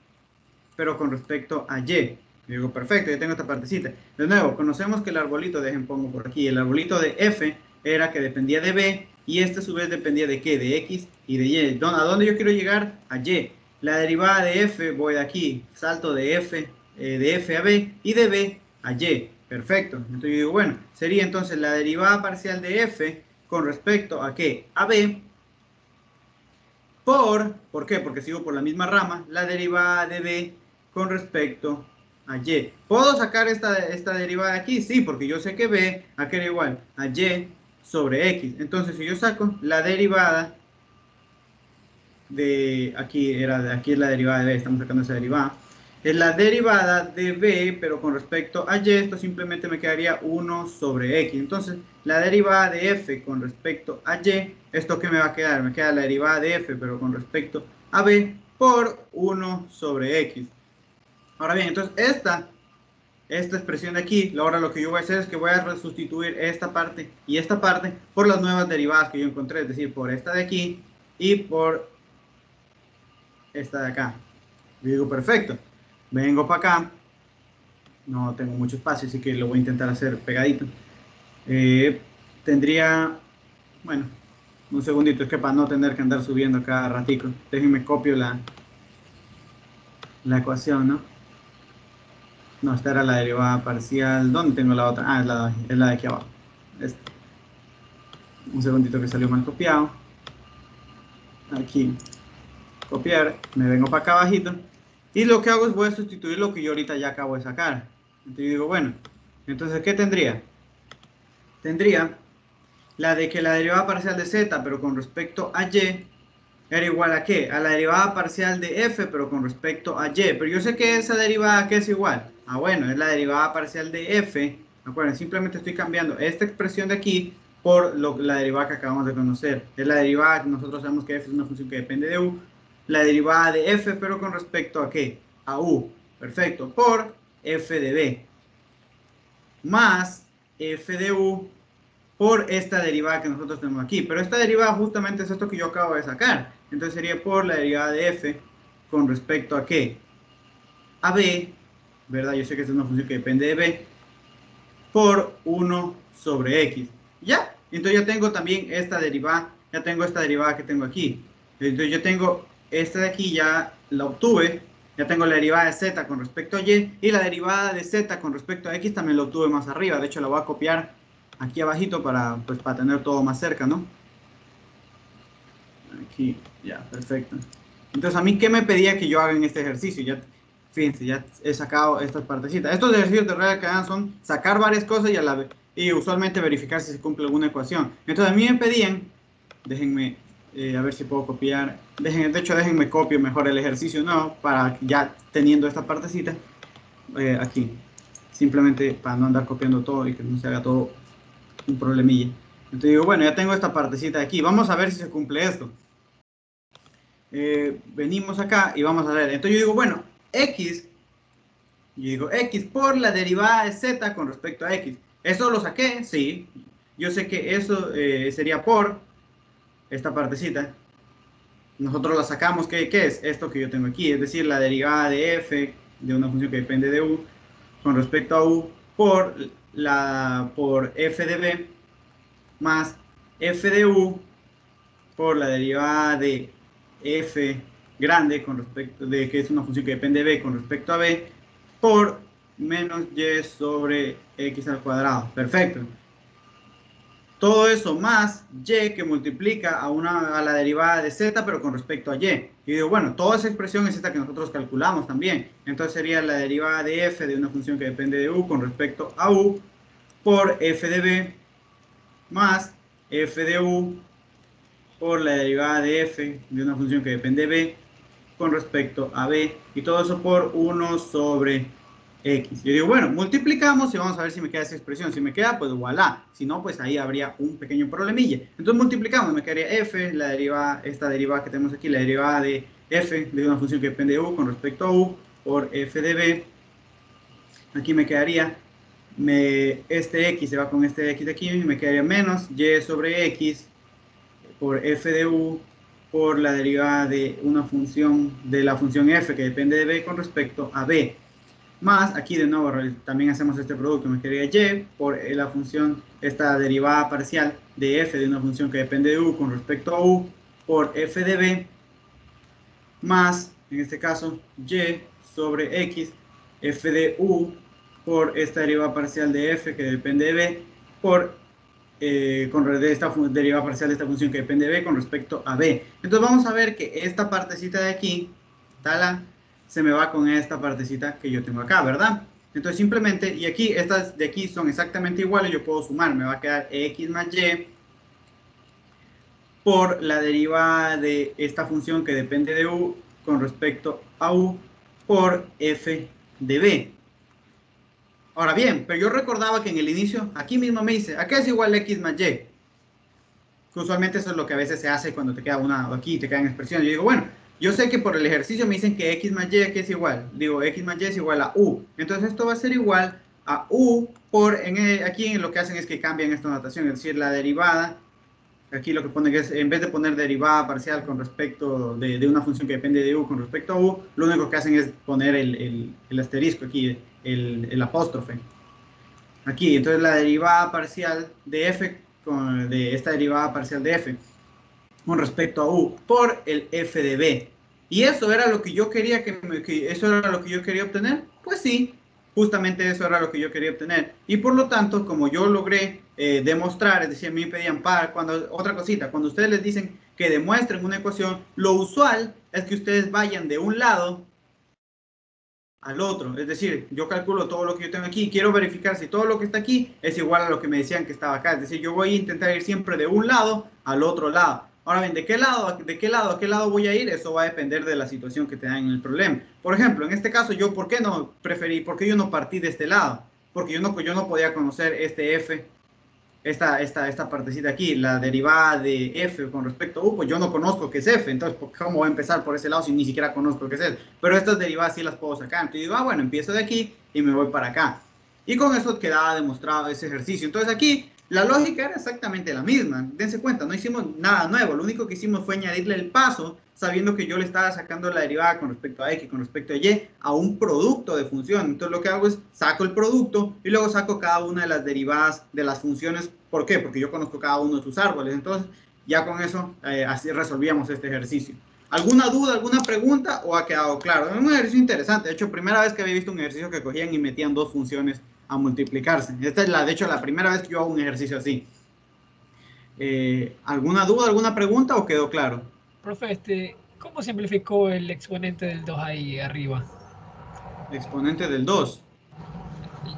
pero con respecto a y. Yo digo, perfecto, ya tengo esta partecita. De nuevo, conocemos que el arbolito, pongo por aquí, el arbolito de f era que dependía de b, y este a su vez dependía de qué, de x y de y. ¿A dónde yo quiero llegar? A y. La derivada de f, voy de aquí, salto de f a b, y de b a y. Perfecto. Entonces yo digo, bueno, sería entonces la derivada parcial de f con respecto a qué, a b, ¿por qué? Porque sigo por la misma rama, la derivada de b con respecto a y. ¿Puedo sacar esta derivada de aquí? Sí, porque yo sé que b a qué era igual a y sobre x. Entonces, si yo saco la derivada de aquí, aquí es la derivada de b, estamos sacando esa derivada. Es la derivada de b, pero con respecto a y, esto simplemente me quedaría 1 sobre x. Entonces, la derivada de f con respecto a y, ¿esto qué me va a quedar? Me queda la derivada de f, pero con respecto a b, por 1 sobre x. Ahora bien, entonces esta expresión de aquí, ahora lo que yo voy a hacer es que voy a sustituir esta parte y esta parte por las nuevas derivadas que yo encontré, es decir, por esta de aquí y por esta de acá. Yo digo, perfecto. Vengo para acá. No tengo mucho espacio, así que lo voy a intentar hacer pegadito. Tendría, bueno, un segundito, es que para no tener que andar subiendo cada ratico. Déjenme copio la ecuación, ¿no? No, esta era la derivada parcial. ¿Dónde tengo la otra? Ah, es la de aquí abajo. Un segundito que salió mal copiado. Aquí, copiar. Me vengo para acá abajito. Y lo que hago es voy a sustituir lo que yo ahorita ya acabo de sacar. Entonces yo digo, bueno, entonces ¿qué tendría? Tendría la de que la derivada parcial de z, pero con respecto a y, era igual a ¿qué? A la derivada parcial de f, pero con respecto a y. Pero yo sé que esa derivada, ¿qué es igual? Ah, bueno, es la derivada parcial de f. Acuérdense, simplemente estoy cambiando esta expresión de aquí por la derivada que acabamos de conocer. Es la derivada, nosotros sabemos que f es una función que depende de u. La derivada de f, pero con respecto a ¿qué? A u. Perfecto. Por f de b. Más f de u por esta derivada que nosotros tenemos aquí. Pero esta derivada justamente es esto que yo acabo de sacar. Entonces sería por la derivada de f con respecto a ¿qué? A b, ¿verdad? Yo sé que es una función que depende de b, por 1 sobre x. ¿Ya? Entonces ya tengo también esta derivada, ya tengo esta derivada que tengo aquí. Entonces yo tengo esta de aquí, ya la obtuve. Ya tengo la derivada de z con respecto a y, y la derivada de z con respecto a x también la obtuve más arriba. De hecho, la voy a copiar aquí abajito para tener todo más cerca, ¿no? Aquí, ya, perfecto. Entonces, ¿a mí qué me pedía que yo haga en este ejercicio? Ya, fíjense, ya he sacado estas partecitas. Estos ejercicios de regla que dan son sacar varias cosas y usualmente verificar si se cumple alguna ecuación. Entonces, a mí me pedían, déjenme, a ver si puedo copiar, de hecho, déjenme copio mejor el ejercicio, ¿no? Para ya teniendo esta partecita, aquí, simplemente para no andar copiando todo y que no se haga todo un problemilla. Entonces digo, bueno, ya tengo esta partecita de aquí. Vamos a ver si se cumple esto. Venimos acá y vamos a ver. Entonces yo digo, bueno, yo digo x por la derivada de z con respecto a x. ¿Eso lo saqué? Sí. Yo sé que eso sería por esta partecita. Nosotros la sacamos, ¿qué es? Esto que yo tengo aquí, es decir, la derivada de f de una función que depende de u con respecto a u por f de b más f de u por la derivada de f grande con respecto de que es una función que depende de b con respecto a b por menos y sobre x al cuadrado. Perfecto. Todo eso más y que multiplica a la derivada de z, pero con respecto a y. Y digo, bueno, toda esa expresión es esta que nosotros calculamos también. Entonces sería la derivada de f de una función que depende de u con respecto a u por f de b más f de u por la derivada de f de una función que depende de b con respecto a b. Y todo eso por 1 sobre x. Yo digo, bueno, multiplicamos y vamos a ver si me queda esa expresión. Si me queda, pues voilà. Si no, pues ahí habría un pequeño problemilla. Entonces multiplicamos, me quedaría f, la derivada, esta derivada que tenemos aquí, la derivada de f de una función que depende de u con respecto a u por f de b. Aquí me quedaría, este x se va con este x de aquí, me quedaría menos y sobre x por f de u por la derivada de una función, de la función f que depende de b con respecto a b. Más, aquí de nuevo también hacemos este producto, me quedaría y por la función, esta derivada parcial de f de una función que depende de u con respecto a u por f de b, más, en este caso, y sobre x, f de u por esta derivada parcial de f que depende de b por de esta derivada parcial de esta función que depende de b con respecto a b. Entonces vamos a ver que esta partecita de aquí, tala, se me va con esta partecita que yo tengo acá, ¿verdad? Entonces simplemente, y aquí, estas de aquí son exactamente iguales, yo puedo sumar, me va a quedar x más y por la derivada de esta función que depende de u con respecto a u por f de b. Ahora bien, pero yo recordaba que en el inicio, aquí mismo me dice, ¿a qué es igual x más y? Que usualmente eso es lo que a veces se hace cuando te queda una, aquí te quedan expresiones. Yo digo, bueno, yo sé que por el ejercicio me dicen que x más y, ¿qué es igual? Digo, x más y es igual a u. Entonces esto va a ser igual a u por, aquí lo que hacen es que cambian esta notación, es decir, la derivada. Aquí lo que ponen es, en vez de poner derivada parcial con respecto de una función que depende de u con respecto a u, lo único que hacen es poner el asterisco aquí, el apóstrofe. Aquí, entonces la derivada parcial de f, de esta derivada parcial de f con respecto a u por el f de b. ¿Y eso era lo que yo quería eso era lo que yo quería obtener? Pues sí, justamente eso era lo que yo quería obtener. Y por lo tanto, como yo logré demostrar, es decir, me pedían otra cosita, cuando ustedes les dicen que demuestren una ecuación, lo usual es que ustedes vayan de un lado al otro. Es decir, yo calculo todo lo que yo tengo aquí y quiero verificar si todo lo que está aquí es igual a lo que me decían que estaba acá. Es decir, yo voy a intentar ir siempre de un lado al otro lado. Ahora bien, ¿de qué lado a qué lado voy a ir? Eso va a depender de la situación que te dan en el problema. Por ejemplo, en este caso, ¿por qué yo no partí de este lado? Porque yo no podía conocer este f, esta partecita aquí, la derivada de f con respecto a u, pues yo no conozco qué es f, entonces ¿cómo voy a empezar por ese lado si ni siquiera conozco qué es f? Pero estas derivadas sí las puedo sacar, entonces digo, bueno, empiezo de aquí y me voy para acá. Y con eso quedaba demostrado ese ejercicio. Entonces aquí la lógica era exactamente la misma, dense cuenta, no hicimos nada nuevo, lo único que hicimos fue añadirle el paso, sabiendo que yo le estaba sacando la derivada con respecto a x, con respecto a y, a un producto de función. Entonces lo que hago es saco el producto y luego saco cada una de las derivadas de las funciones. ¿Por qué? Porque yo conozco cada uno de sus árboles. Entonces ya con eso así resolvíamos este ejercicio. ¿Alguna duda, alguna pregunta o ha quedado claro? Es un ejercicio interesante. De hecho, primera vez que había visto un ejercicio que cogían y metían dos funciones a multiplicarse. Esta es de hecho, la primera vez que yo hago un ejercicio así. ¿Alguna duda, alguna pregunta o quedó claro?
Profe, ¿cómo simplificó el exponente del 2 ahí arriba?
Exponente del 2.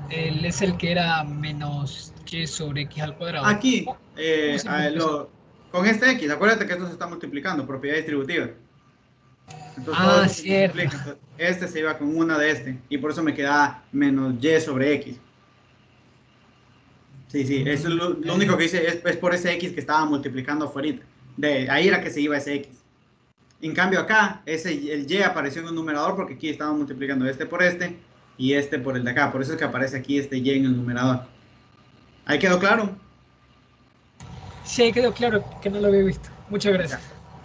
Él es el que era menos y sobre x al cuadrado.
Aquí,
¿Cómo simplificó eso?
con este x, acuérdate que esto se está multiplicando, propiedad distributiva. Entonces todo
Ah,
eso se
cierto.
multiplica. Entonces, este se iba con una de este. Y por eso me queda menos y sobre x. Sí, sí, eso es lo único que dice es por ese X que estaba multiplicando afuera. De ahí era que se iba ese X. En cambio acá, el Y apareció en un numerador porque aquí estamos multiplicando este por este y este por el de acá. Por eso es que aparece aquí este Y en el numerador. ¿Ahí quedó claro?
Sí, ahí quedó claro que no lo había visto. Muchas
Ya,
gracias.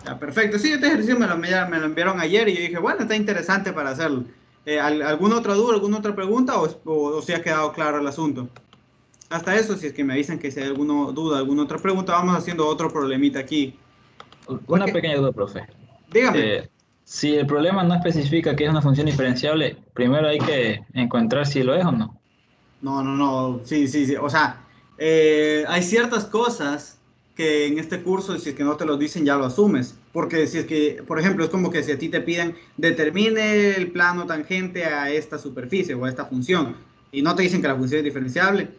ya, perfecto. Sí, este ejercicio me lo enviaron ayer y yo dije, bueno, está interesante para hacerlo. ¿Alguna otra duda, alguna otra pregunta o si ha quedado claro el asunto? Hasta eso, si es que me avisan que si hay alguna duda, alguna otra pregunta, vamos haciendo otro problemita aquí.
Una
Porque,
pequeña duda, profe.
dígame.
Eh, si el problema no especifica que es una función diferenciable, primero hay que encontrar si lo es o no.
No, no, no, sí, sí, sí. O sea, hay ciertas cosas que en este curso, si es que no te lo dicen, ya lo asumes. Porque si es que, por ejemplo, es como que si a ti te piden determine el plano tangente a esta superficie o a esta función y no te dicen que la función es diferenciable,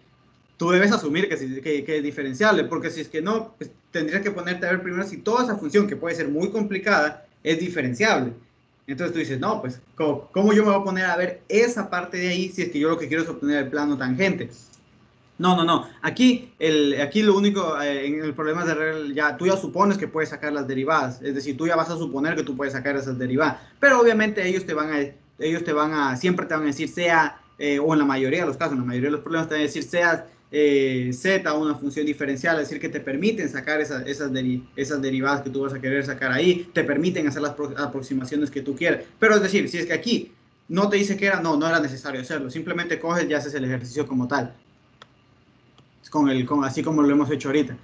tú debes asumir que es diferenciable. Porque si es que no, pues, tendrías que ponerte a ver primero si toda esa función, que puede ser muy complicada, es diferenciable. Entonces tú dices, no, pues, ¿cómo yo me voy a poner a ver esa parte de ahí si es que yo lo que quiero es obtener el plano tangente? No, no, no. Aquí lo único, en el problema de regla, ya, tú ya supones que puedes sacar las derivadas. Es decir, tú ya vas a suponer que tú puedes sacar esas derivadas. Pero obviamente siempre te van a decir sea, o en la mayoría de los casos, en la mayoría de los problemas te van a decir sea z una función diferencial, es decir, que te permiten sacar esas derivadas que tú vas a querer sacar ahí, te permiten hacer las aproximaciones que tú quieras. Pero es decir, si es que aquí no te dice que era, no era necesario hacerlo. Simplemente coges y haces el ejercicio como tal así como lo hemos hecho ahorita.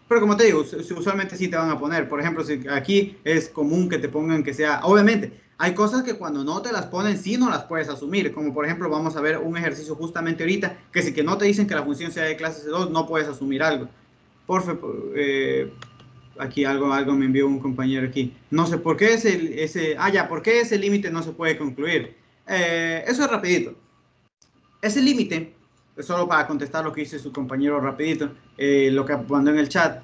Pero como te digo, usualmente sí te van a poner. Por ejemplo, si aquí es común que te pongan que sea, obviamente, hay cosas que cuando no te las ponen sí no las puedes asumir. Como por ejemplo, vamos a ver un ejercicio justamente ahorita, que si que no te dicen que la función sea de clase C2, no puedes asumir algo. Porfa, aquí algo me envió un compañero aquí. No sé por qué ¿por qué ese límite no se puede concluir? Eso es rapidito. Ese límite, solo para contestar lo que dice su compañero rapidito, lo que mandó en el chat,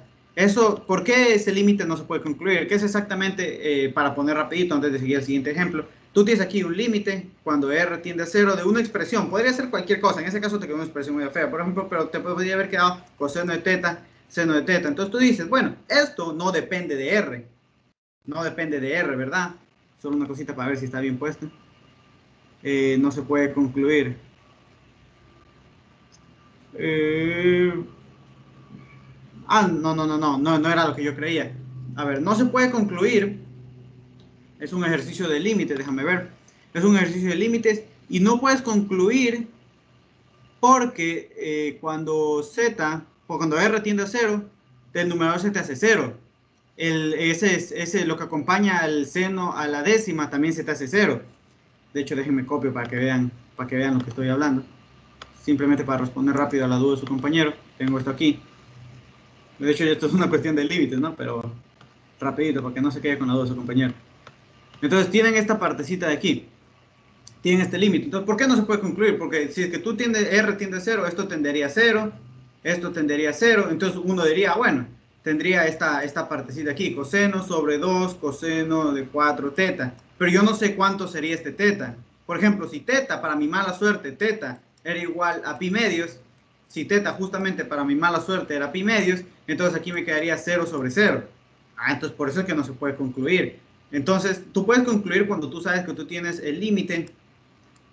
¿por qué ese límite no se puede concluir? ¿Qué es exactamente, para poner rapidito antes de seguir al siguiente ejemplo? Tú tienes aquí un límite cuando r tiende a 0 de una expresión, podría ser cualquier cosa, en ese caso te quedó una expresión muy fea, por ejemplo, pero te podría haber quedado coseno de teta, seno de teta. Entonces tú dices, bueno, esto no depende de r, no depende de r, ¿verdad? Solo una cosita para ver si está bien puesto. No se puede concluir. Eh, no era lo que yo creía. A ver, no se puede concluir. Es un ejercicio de límites, déjame ver. Es un ejercicio de límites y no puedes concluir porque cuando R tiende a 0, el numerador se te hace 0. Ese lo que acompaña al seno a la décima también se te hace 0. De hecho, déjenme copio para que vean lo que estoy hablando. Simplemente para responder rápido a la duda de su compañero. Tengo esto aquí. De hecho, esto es una cuestión de límites, ¿no? Pero rapidito, para que no se quede con la duda su compañero. Entonces, tienen esta partecita de aquí. Tienen este límite. Entonces, ¿por qué no se puede concluir? Porque si es que R tiende a 0, esto tendería a 0, esto tendería a 0. Entonces, uno diría, bueno, tendría esta partecita aquí. Coseno sobre 2, coseno de 4 teta. Pero yo no sé cuánto sería este teta. Por ejemplo, si teta, para mi mala suerte, teta era igual a pi medios, si teta justamente para mi mala suerte era pi medios, entonces aquí me quedaría 0 sobre 0. Entonces por eso es que no se puede concluir. Entonces tú puedes concluir cuando tú sabes que tú tienes el límite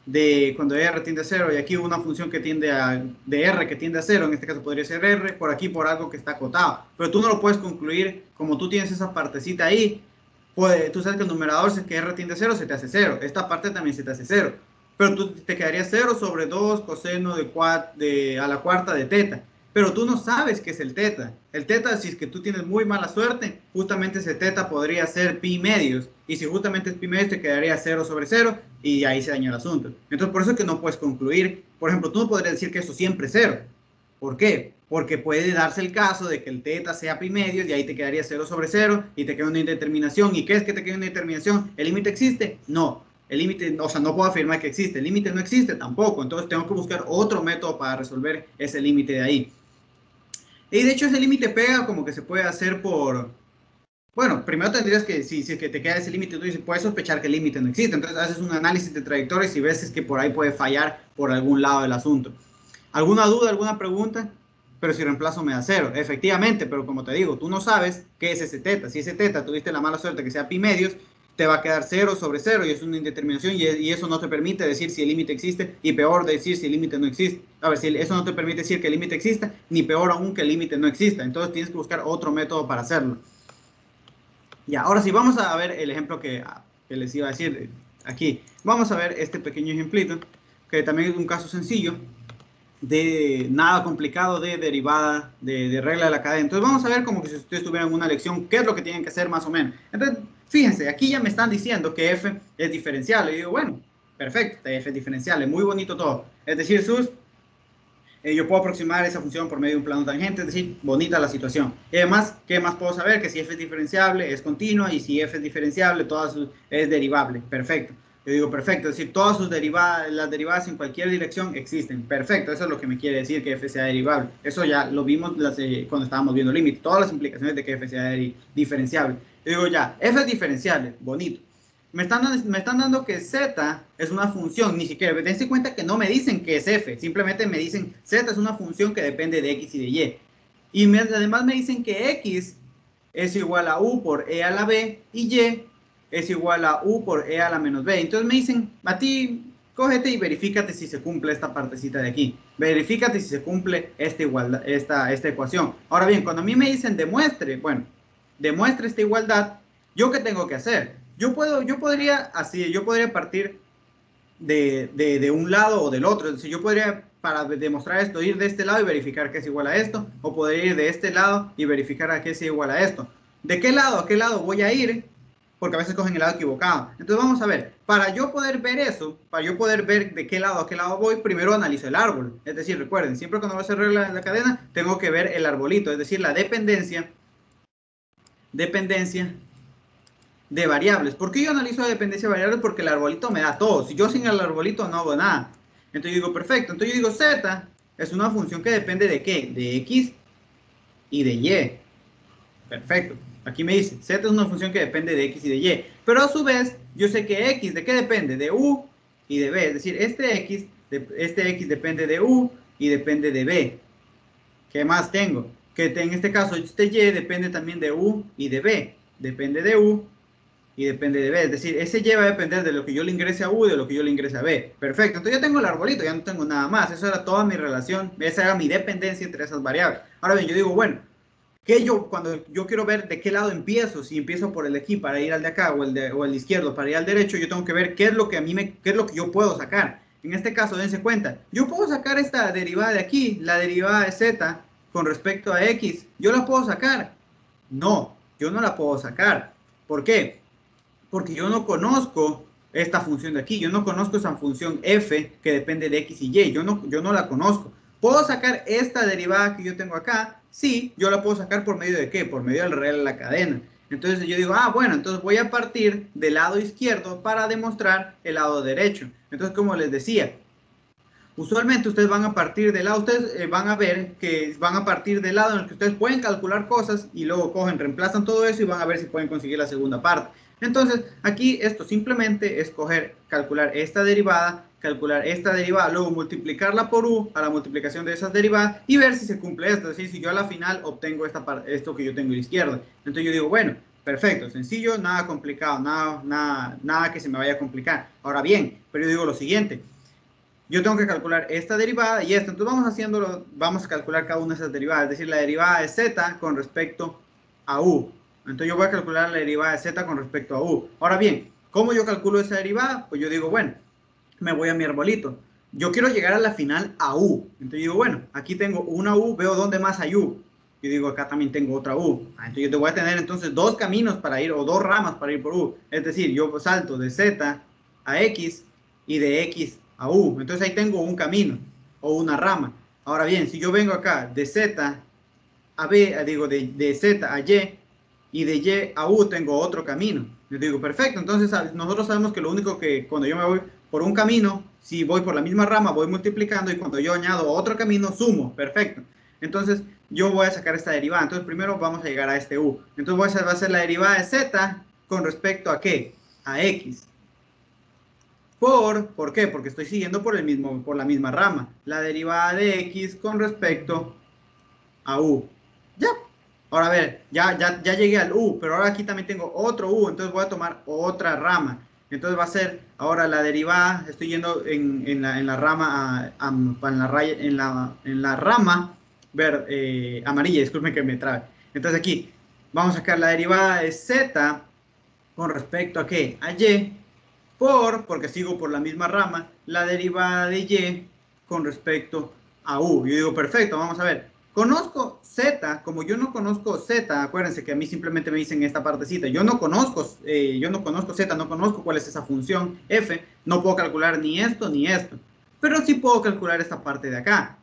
de cuando R tiende a 0 y aquí una función que de R que tiende a 0, en este caso podría ser R, por aquí por algo que está acotado. Pero tú no lo puedes concluir como tú tienes esa partecita ahí. Tú sabes que el numerador, si es que R tiende a 0, se te hace 0. Esta parte también se te hace 0. Pero tú te quedaría 0 sobre 2 coseno a la cuarta de teta. Pero tú no sabes qué es el teta. El teta, si es que tú tienes muy mala suerte, justamente ese teta podría ser pi medios. Y si justamente es pi medios, te quedaría 0 sobre 0 y ahí se dañó el asunto. Entonces, por eso es que no puedes concluir. Por ejemplo, tú no podrías decir que eso siempre es 0. ¿Por qué? Porque puede darse el caso de que el teta sea pi medios y ahí te quedaría 0 sobre 0 y te queda una indeterminación. ¿Y qué es que te queda una indeterminación? ¿El límite existe? No. El límite, o sea, no puedo afirmar que existe. El límite no existe tampoco. Entonces tengo que buscar otro método para resolver ese límite de ahí. Y de hecho ese límite pega como que se puede hacer bueno, primero tendrías que, si es que te queda ese límite, tú dices, puedes sospechar que el límite no existe. Entonces haces un análisis de trayectorias y ves que por ahí puede fallar por algún lado del asunto. ¿Alguna duda, alguna pregunta? pero si reemplazo me da 0. Efectivamente, pero como te digo, tú no sabes qué es ese teta. Si ese teta tuviste la mala suerte que sea pi medios, te va a quedar 0 sobre 0 y es una indeterminación y eso no te permite decir si el límite existe y peor decir si el límite no existe. A ver, si eso no te permite decir que el límite exista, ni peor aún que el límite no exista. Entonces tienes que buscar otro método para hacerlo. Ya, ahora sí, vamos a ver el ejemplo que les iba a decir aquí. Vamos a ver este pequeño ejemplito, que también es un caso sencillo, de nada complicado, de derivada, de regla de la cadena. Entonces vamos a ver como que si ustedes tuvieran una lección, qué es lo que tienen que hacer más o menos. Entonces, fíjense, aquí ya me están diciendo que f es diferenciable. Y digo, bueno, perfecto, f es diferenciable, muy bonito todo. Es decir, yo puedo aproximar esa función por medio de un plano tangente, es decir, bonita la situación. Y además, ¿qué más puedo saber? Que si f es diferenciable, es continua, y si f es diferenciable, es derivable. Perfecto. Yo digo, perfecto, es decir, todas sus derivadas, las derivadas en cualquier dirección existen. Perfecto, eso es lo que me quiere decir que f sea derivable. Eso ya lo vimos cuando estábamos viendo límite, todas las implicaciones de que f sea diferenciable. Yo digo, ya, f es diferenciable, bonito. Me están dando que z es una función, ni siquiera, dense cuenta que no me dicen que es f, simplemente me dicen z es una función que depende de x y de y. Y además me dicen que x es igual a u por e a la b y y es igual a u por e a la menos b. Entonces me dicen, a ti, cógete y verifícate si se cumple esta partecita de aquí. Verifícate si se cumple esta ecuación. Ahora bien, cuando a mí me dicen demuestre, bueno, demuestre esta igualdad, ¿yo qué tengo que hacer? Yo podría partir de un lado o del otro. Es decir, yo podría, para demostrar esto, ir de este lado y verificar que es igual a esto, o podría ir de este lado y verificar a que es igual a esto. ¿De qué lado a qué lado voy a ir? Porque a veces cogen el lado equivocado. Entonces vamos a ver, para yo poder ver eso, para yo poder ver de qué lado a qué lado voy, primero analizo el árbol. Es decir, recuerden, siempre cuando voy a hacer regla de la cadena, tengo que ver el arbolito, es decir, la dependencia de variables. ¿Por qué yo analizo la dependencia de variables? Porque el arbolito me da todo. Si yo sin el arbolito no hago nada. Entonces yo digo, perfecto. Entonces yo digo, z es una función que depende de ¿qué? De x y de y. Perfecto. Aquí me dice, z es una función que depende de x y de y. Pero a su vez, yo sé que x, ¿de qué depende? De u y de b. Es decir, este x depende de u y depende de b. ¿Qué más tengo? Que en este caso, este y depende también de u y de b. Depende de u y depende de B, es decir, ese Y va a depender de lo que yo le ingrese a U y de lo que yo le ingrese a B. Perfecto, entonces ya tengo el arbolito, ya no tengo nada más, eso era toda mi relación, esa era mi dependencia entre esas variables. Ahora bien, yo digo, bueno, cuando yo quiero ver de qué lado empiezo, si empiezo por el de aquí para ir al de acá o el de izquierdo para ir al derecho, yo tengo que ver qué es lo que qué es lo que yo puedo sacar. En este caso, dense cuenta, yo puedo sacar esta derivada de aquí, la derivada de z con respecto a x, ¿yo la puedo sacar? No, yo no la puedo sacar. ¿Por qué? Porque yo no conozco esta función de aquí, yo no conozco esa función f que depende de x y y, yo no la conozco. ¿Puedo sacar esta derivada que yo tengo acá? Sí, yo la puedo sacar por medio de ¿qué? Por medio del regla de la cadena. Entonces yo digo, bueno, entonces voy a partir del lado izquierdo para demostrar el lado derecho. Entonces, como les decía, usualmente ustedes van a partir del lado, ustedes van a ver que van a partir del lado en el que ustedes pueden calcular cosas y luego reemplazan todo eso y van a ver si pueden conseguir la segunda parte. Entonces, aquí esto simplemente es calcular esta derivada, luego multiplicarla por u a la multiplicación de esas derivadas y ver si se cumple esto. Es decir, si yo a la final obtengo esto que yo tengo a la izquierda. Entonces yo digo, bueno, perfecto, sencillo, nada complicado, nada que se me vaya a complicar. Ahora bien, pero yo digo lo siguiente. Yo tengo que calcular esta derivada y esta. Entonces vamos a calcular cada una de esas derivadas. Es decir, la derivada de z con respecto a u. Entonces yo voy a calcular la derivada de z con respecto a u. Ahora bien, ¿cómo yo calculo esa derivada? Pues yo digo, bueno, me voy a mi arbolito. Yo quiero llegar a la final a u. Entonces yo digo, bueno, aquí tengo una u, veo dónde más hay u. Yo digo, acá también tengo otra u. Entonces yo voy a tener entonces dos caminos para ir, o dos ramas para ir por u. Es decir, yo salto de z a x y de x a u. Entonces ahí tengo un camino o una rama. Ahora bien, si yo vengo acá de z a b, digo de z a y de y a u tengo otro camino. Yo digo, perfecto, entonces nosotros sabemos que lo único que cuando yo me voy por un camino, si voy por la misma rama, voy multiplicando y cuando yo añado otro camino, sumo. Perfecto. Entonces yo voy a sacar esta derivada. Entonces primero vamos a llegar a este u. Entonces va a ser la derivada de z con respecto a ¿qué? A x. ¿Por qué? Porque estoy siguiendo por la misma rama. La derivada de x con respecto a u. Ya. Ahora a ver, ya llegué al u, pero ahora aquí también tengo otro u, entonces voy a tomar otra rama. Entonces va a ser ahora la derivada, estoy yendo en la rama, en la rama amarilla, disculpen que me trabe. Entonces aquí vamos a sacar la derivada de z con respecto a qué, a y, porque sigo por la misma rama, la derivada de y con respecto a u. Yo digo, perfecto, vamos a ver. Conozco z, como yo no conozco z, acuérdense que a mí simplemente me dicen esta partecita, yo no conozco z, no conozco cuál es esa función f, no puedo calcular ni esto ni esto, pero sí puedo calcular esta parte de acá,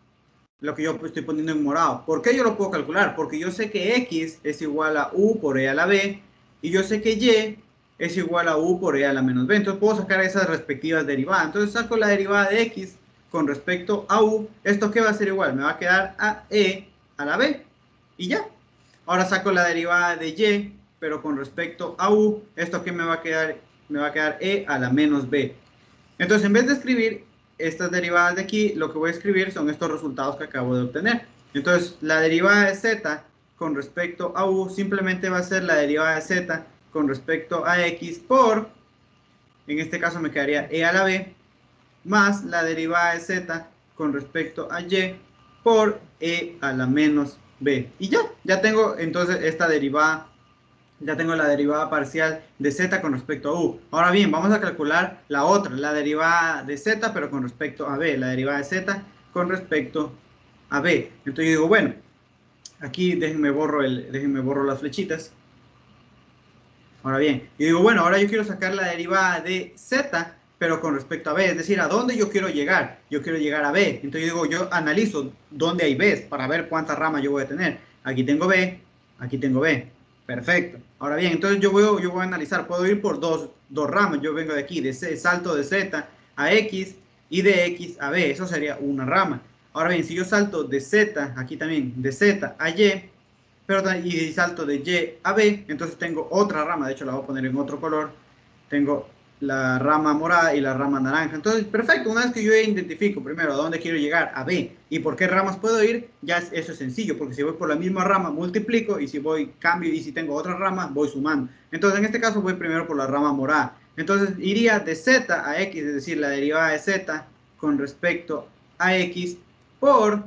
lo que yo estoy poniendo en morado. ¿Por qué yo lo puedo calcular? Porque yo sé que x es igual a u por e a la b, y yo sé que y es igual a u por e a la menos b. Entonces puedo sacar esas respectivas derivadas. Entonces saco la derivada de x con respecto a u. ¿Esto qué va a ser igual? Me va a quedar a e a la b. Y ya. Ahora saco la derivada de y, pero con respecto a u. ¿Esto qué me va a quedar? Me va a quedar e a la menos b. Entonces, en vez de escribir estas derivadas de aquí, lo que voy a escribir son estos resultados que acabo de obtener. Entonces, la derivada de z con respecto a u simplemente va a ser la derivada de z con respecto a x por, en este caso me quedaría e a la b, más la derivada de z con respecto a y por e a la menos b. Y ya tengo entonces esta derivada. Ya tengo la derivada parcial de z con respecto a u. Ahora bien, vamos a calcular la otra, la derivada de z, pero con respecto a b. La derivada de z con respecto a b. Entonces yo digo, bueno, aquí déjenme borro las flechitas. Ahora bien, yo digo, bueno, ahora yo quiero sacar la derivada de z, pero con respecto a b. Es decir, ¿a dónde yo quiero llegar? Yo quiero llegar a b. Entonces yo digo, yo analizo dónde hay b para ver cuántas ramas yo voy a tener. Aquí tengo b, aquí tengo b. Perfecto. Ahora bien, entonces yo voy a analizar, puedo ir por dos ramas. Yo vengo de aquí, salto de z a x y de x a b. Eso sería una rama. Ahora bien, si yo salto de z, aquí también, de z a y, pero y salto de y a b, entonces tengo otra rama. De hecho, la voy a poner en otro color. Tengo la rama morada y la rama naranja. Entonces, perfecto, una vez que yo identifico primero a dónde quiero llegar, a B, y por qué ramas puedo ir, ya eso es sencillo, porque si voy por la misma rama, multiplico, y si voy, cambio, y si tengo otra rama, voy sumando. Entonces, en este caso, voy primero por la rama morada. Entonces, iría de z a x, es decir, la derivada de z con respecto a x por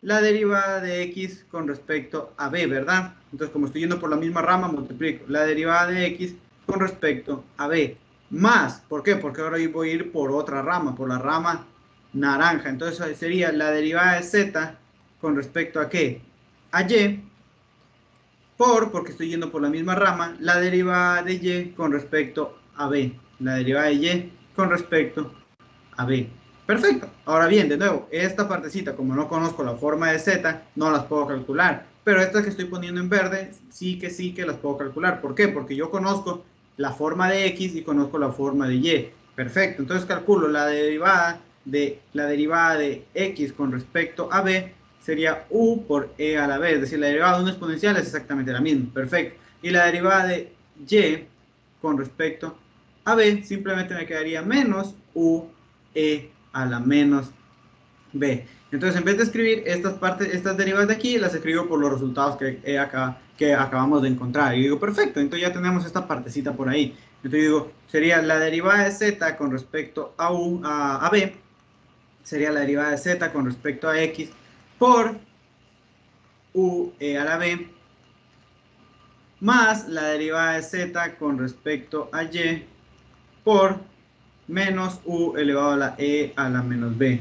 la derivada de x con respecto a b, ¿verdad? Entonces, como estoy yendo por la misma rama, multiplico la derivada de x con respecto a b. Más, ¿por qué? Porque ahora yo voy a ir por otra rama, por la rama naranja. Entonces sería la derivada de z con respecto a qué? A y, porque estoy yendo por la misma rama, la derivada de y con respecto a b. La derivada de y con respecto a b. Perfecto. Ahora bien, de nuevo, esta partecita, como no conozco la forma de z, no las puedo calcular. Pero estas que estoy poniendo en verde, sí que las puedo calcular. ¿Por qué? Porque yo conozco la forma de x y conozco la forma de y. Perfecto. Entonces calculo la derivada de x con respecto a b sería u por e a la b. Es decir, la derivada de una exponencial es exactamente la misma. Perfecto. Y la derivada de y con respecto a b simplemente me quedaría menos u e a la menos b. Entonces, en vez de escribir estas derivadas de aquí, las escribo por los resultados que acabamos de encontrar. Y digo, perfecto, entonces ya tenemos esta partecita por ahí. Entonces digo, sería la derivada de z con respecto a b, sería la derivada de z con respecto a x por u e a la b, más la derivada de z con respecto a y por menos u elevado a la e a la menos b.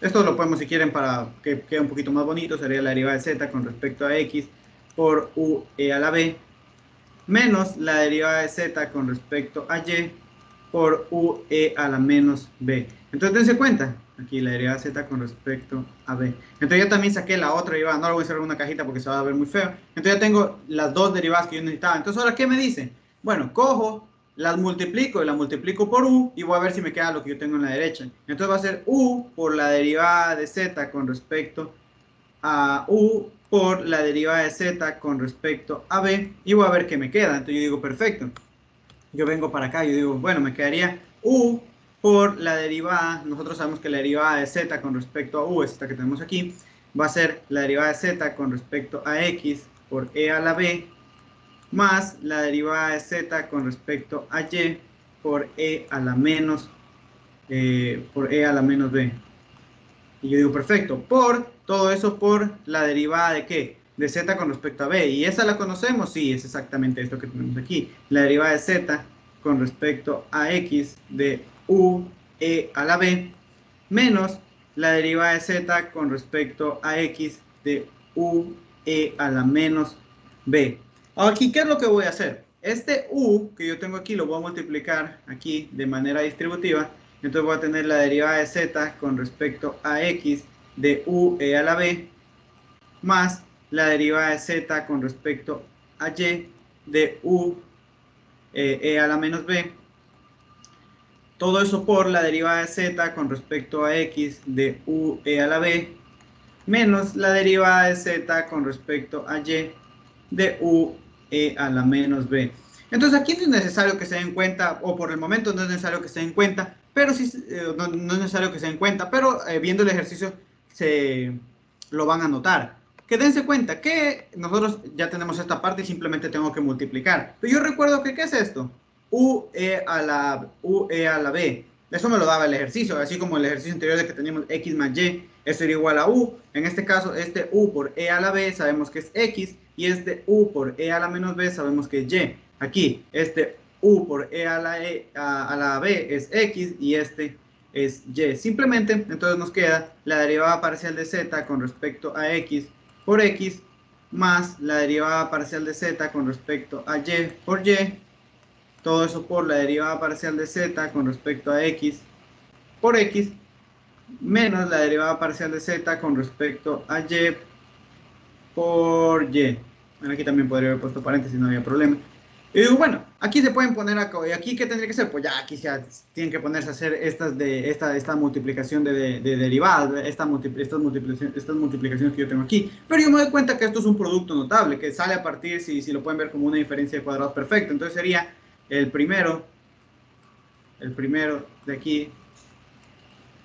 Esto lo podemos, si quieren, para que quede un poquito más bonito, sería la derivada de z con respecto a x por u e a la b, menos la derivada de z con respecto a y por u e a la menos b. Entonces dense cuenta, aquí la derivada de z con respecto a b. Entonces ya también saqué la otra derivada, no la voy a hacer en una cajita porque se va a ver muy feo. Entonces ya tengo las dos derivadas que yo necesitaba. Entonces ahora, ¿qué me dice? Bueno, cojo, las multiplico y la multiplico por u y voy a ver si me queda lo que yo tengo en la derecha. Entonces va a ser u por la derivada de z con respecto a u por la derivada de z con respecto a b y voy a ver qué me queda. Entonces yo digo, perfecto. Yo vengo para acá y yo digo, bueno, me quedaría u por la derivada. Nosotros sabemos que la derivada de z con respecto a u es esta que tenemos aquí. va a ser la derivada de z con respecto a x por e a la b más la derivada de z con respecto a y por e a la menos b. Y yo digo, perfecto, por todo eso por la derivada de ¿qué? De z con respecto a b. ¿Y esa la conocemos? Sí, es exactamente esto que tenemos aquí. La derivada de z con respecto a x de u e a la b menos la derivada de z con respecto a x de u e a la menos b. Aquí, ¿qué es lo que voy a hacer? Este u que yo tengo aquí lo voy a multiplicar aquí de manera distributiva. Entonces voy a tener la derivada de z con respecto a x de u e a la b más la derivada de z con respecto a y de u e a la menos b. Todo eso por la derivada de z con respecto a x de u e a la b menos la derivada de z con respecto a y de u e a la menos b. Entonces aquí no es necesario que se den cuenta, o por el momento no es necesario que se den cuenta, pero sí, no es necesario que se den cuenta, pero viendo el ejercicio se lo van a notar. Que dense cuenta que nosotros ya tenemos esta parte y simplemente tengo que multiplicar. Pero yo recuerdo que ¿qué es esto? U e a la b. Eso me lo daba el ejercicio, así como el ejercicio anterior de que teníamos x más y, eso sería igual a u. En este caso, este u por e a la b sabemos que es x, y este u por e a la menos b sabemos que es y. Aquí, este u por e a la b es x y este es y. Simplemente, entonces nos queda la derivada parcial de z con respecto a x por x más la derivada parcial de z con respecto a y por y. Todo eso por la derivada parcial de z con respecto a x por x menos la derivada parcial de z con respecto a y por y. Bueno, aquí también podría haber puesto paréntesis, no había problema. Y digo, bueno, aquí se pueden poner acá. ¿Y aquí qué tendría que ser? Pues ya aquí ya tienen que ponerse a hacer esta multiplicación de derivadas, estas multiplicaciones que yo tengo aquí. Pero yo me doy cuenta que esto es un producto notable, que sale a partir, si lo pueden ver como una diferencia de cuadrados perfecta. Entonces sería el primero de aquí,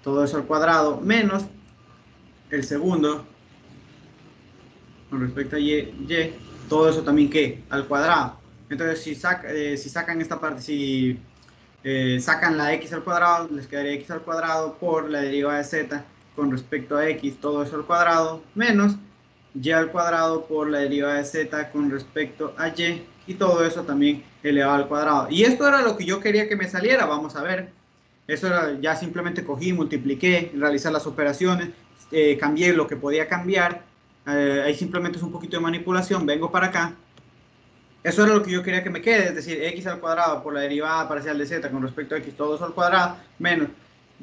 todo eso al cuadrado, menos el segundo con respecto a y, todo eso también ¿qué? Al cuadrado. Entonces si sacan esta parte, si sacan la x al cuadrado, les quedaría x al cuadrado por la derivada de z con respecto a x, todo eso al cuadrado, menos y al cuadrado por la derivada de z con respecto a y todo eso también elevado al cuadrado. Y esto era lo que yo quería que me saliera, vamos a ver. Eso era, ya simplemente cogí, multipliqué, realicé las operaciones, cambié lo que podía cambiar. Ahí simplemente es un poquito de manipulación, vengo para acá. Eso era lo que yo quería que me quede, es decir, x al cuadrado por la derivada parcial de z con respecto a x, todo eso al cuadrado, menos